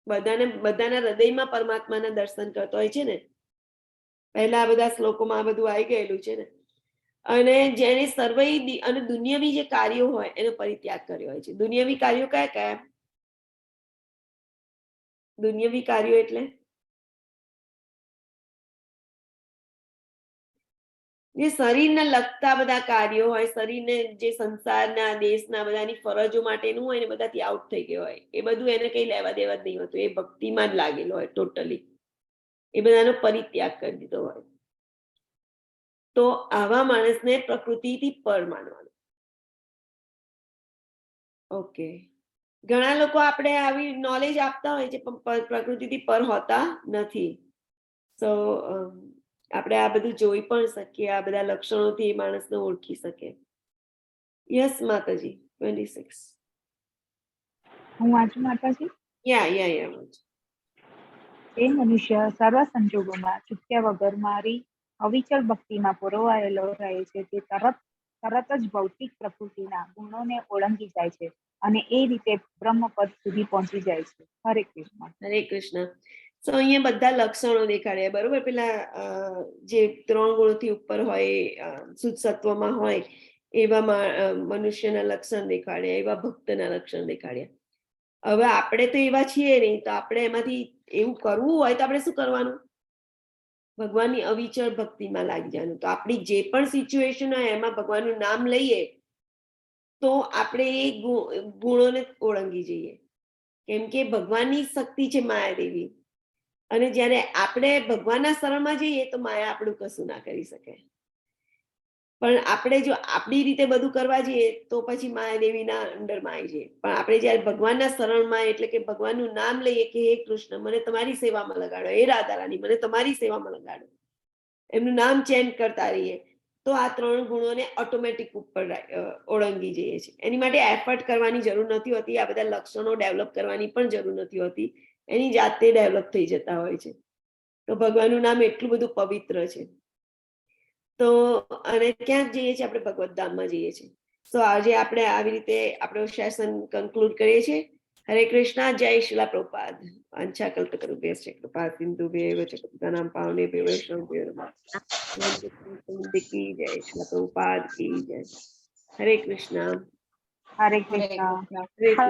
બધાના હૃદયમાં પરમાત્માના દર્શન કરતો હોય છે ને. પહેલા આ બધા શ્લોકોમાં આ બધું આવી ગયેલું છે ને. અને જેને સર્વૈ અને દુનિયાવી જે કાર્યો હોય એનો પરિત્યાગ કર્યો હોય છે. દુનિયાવી કાર્યો કયા કયા? દુનિયાવી કાર્યો એટલે જે શરીરને લગતા બધા કાર્યો હોય, શરીરને જે સંસારના દેશના બધાની ફરજો માટેનું હોય ને બધાથી આઉટ થઈ ગયો હોય, એ બધું એને કઈ લેવા દેવા જ નહીં હોતું. એ ભક્તિમાં જ લાગેલો હોય ટોટલી, એ બધાનો પરિત્યાગ કરી દીધો હોય. તો આવા માણસને પ્રકૃતિથી પર માનવાનું. ઓકે, ઘણા લોકો આપણે આવી નોલેજ આપતા હોય છે પણ પ્રકૃતિથી પર હોતા નથી. સો આપણે આ બધું જોઈ પણ શકીએ, આ બધા લક્ષણોથી માણસને ઓળખી શકે. યસ માતાજી. 26. હું વાંચું માતાજી? યા એ મનુષ્ય સર્વ સંજોગોમાં ચૂક્યા વગર મારી અવિચળ ભક્તિમાં પુરવાયેલો રહે છે, તે તરત જ ભૌતિક પ્રકૃતિના ગુણોને ઓળંગી જાય છે અને એ રીતે બ્રહ્મપદ સુધી પહોંચી જાય છે. હરે કૃષ્ણ. હરે કૃષ્ણ. તો અહીંયા બધા લક્ષણો દેખાડ્યા, બરોબર. પેલા જે 3 ગુણોથી ઉપર હોય, શુદ્ધ સત્વમાં હોય એવા મનુષ્યના લક્ષણ દેખાડ્યા, એવા ભક્તના લક્ષણ દેખાડ્યા. હવે આપણે તો એવા છીએ નહીં, તો આપણે એમાંથી એવું કરવું હોય તો આપણે શું કરવાનું? ભગવાનની અવિચળ ભક્તિમાં લાગી જવાનું. તો આપણી જે પણ સિચ્યુએશન હોય એમાં ભગવાનનું નામ લઈએ તો આપણે એ ગુણોને ઓળંગી જઈએ, કેમ કે ભગવાનની શક્તિ છે માયાદેવી. અને જ્યારે આપણે ભગવાનના શરણમાં જઈએ તો માયા આપણું કશું ના કરી શકે. પણ આપણે જો આપણી રીતે બધું કરવા જઈએ તો પછી માયાદેવીના અંડરમાં આવી જઈએ. પણ આપણે જ્યારે ભગવાનના શરણમાં, એટલે કે ભગવાનનું નામ લઈએ કે હે કૃષ્ણ મને તમારી સેવામાં લગાડો, હે રાધારાણી મને તમારી સેવામાં લગાડો, એમનું નામ ચેન્ટ કરતા રહીએ તો આ 3 ગુણોને ઓટોમેટિક ઉપર ઓળંગી જઈએ છીએ. એની માટે એફર્ટ કરવાની જરૂર નથી હોતી. આ બધા લક્ષણો ડેવલપ કરવાની પણ જરૂર નથી હોતી, એની જાતે ડેવલપ થઈ જતા હોય છે. તો ભગવાનનું નામ એટલું બધું પવિત્ર છે. તો અને ક્યાંક જઈએ છીએ આપણે ભગવત ધામમાં જઈએ છીએ. તો આજે આપણે આવી રીતે આપણો સેશન કન્ક્લુડ કરીએ છીએ. હરે કૃષ્ણ, જય શિલા પ્રભુપાદ. વાંછા કલ્પતરુભ્યશ્ચ કૃપા સિંધુભ્યૈવ ચ પતિતાનાં પાવનેભ્યો વૈષ્ણવેભ્યો નમઃ. કી જય, શિલા પ્રભુપાદ કી જય. હરે કૃષ્ણ. હરે કૃષ્ણ. હરે કૃષ્ણ.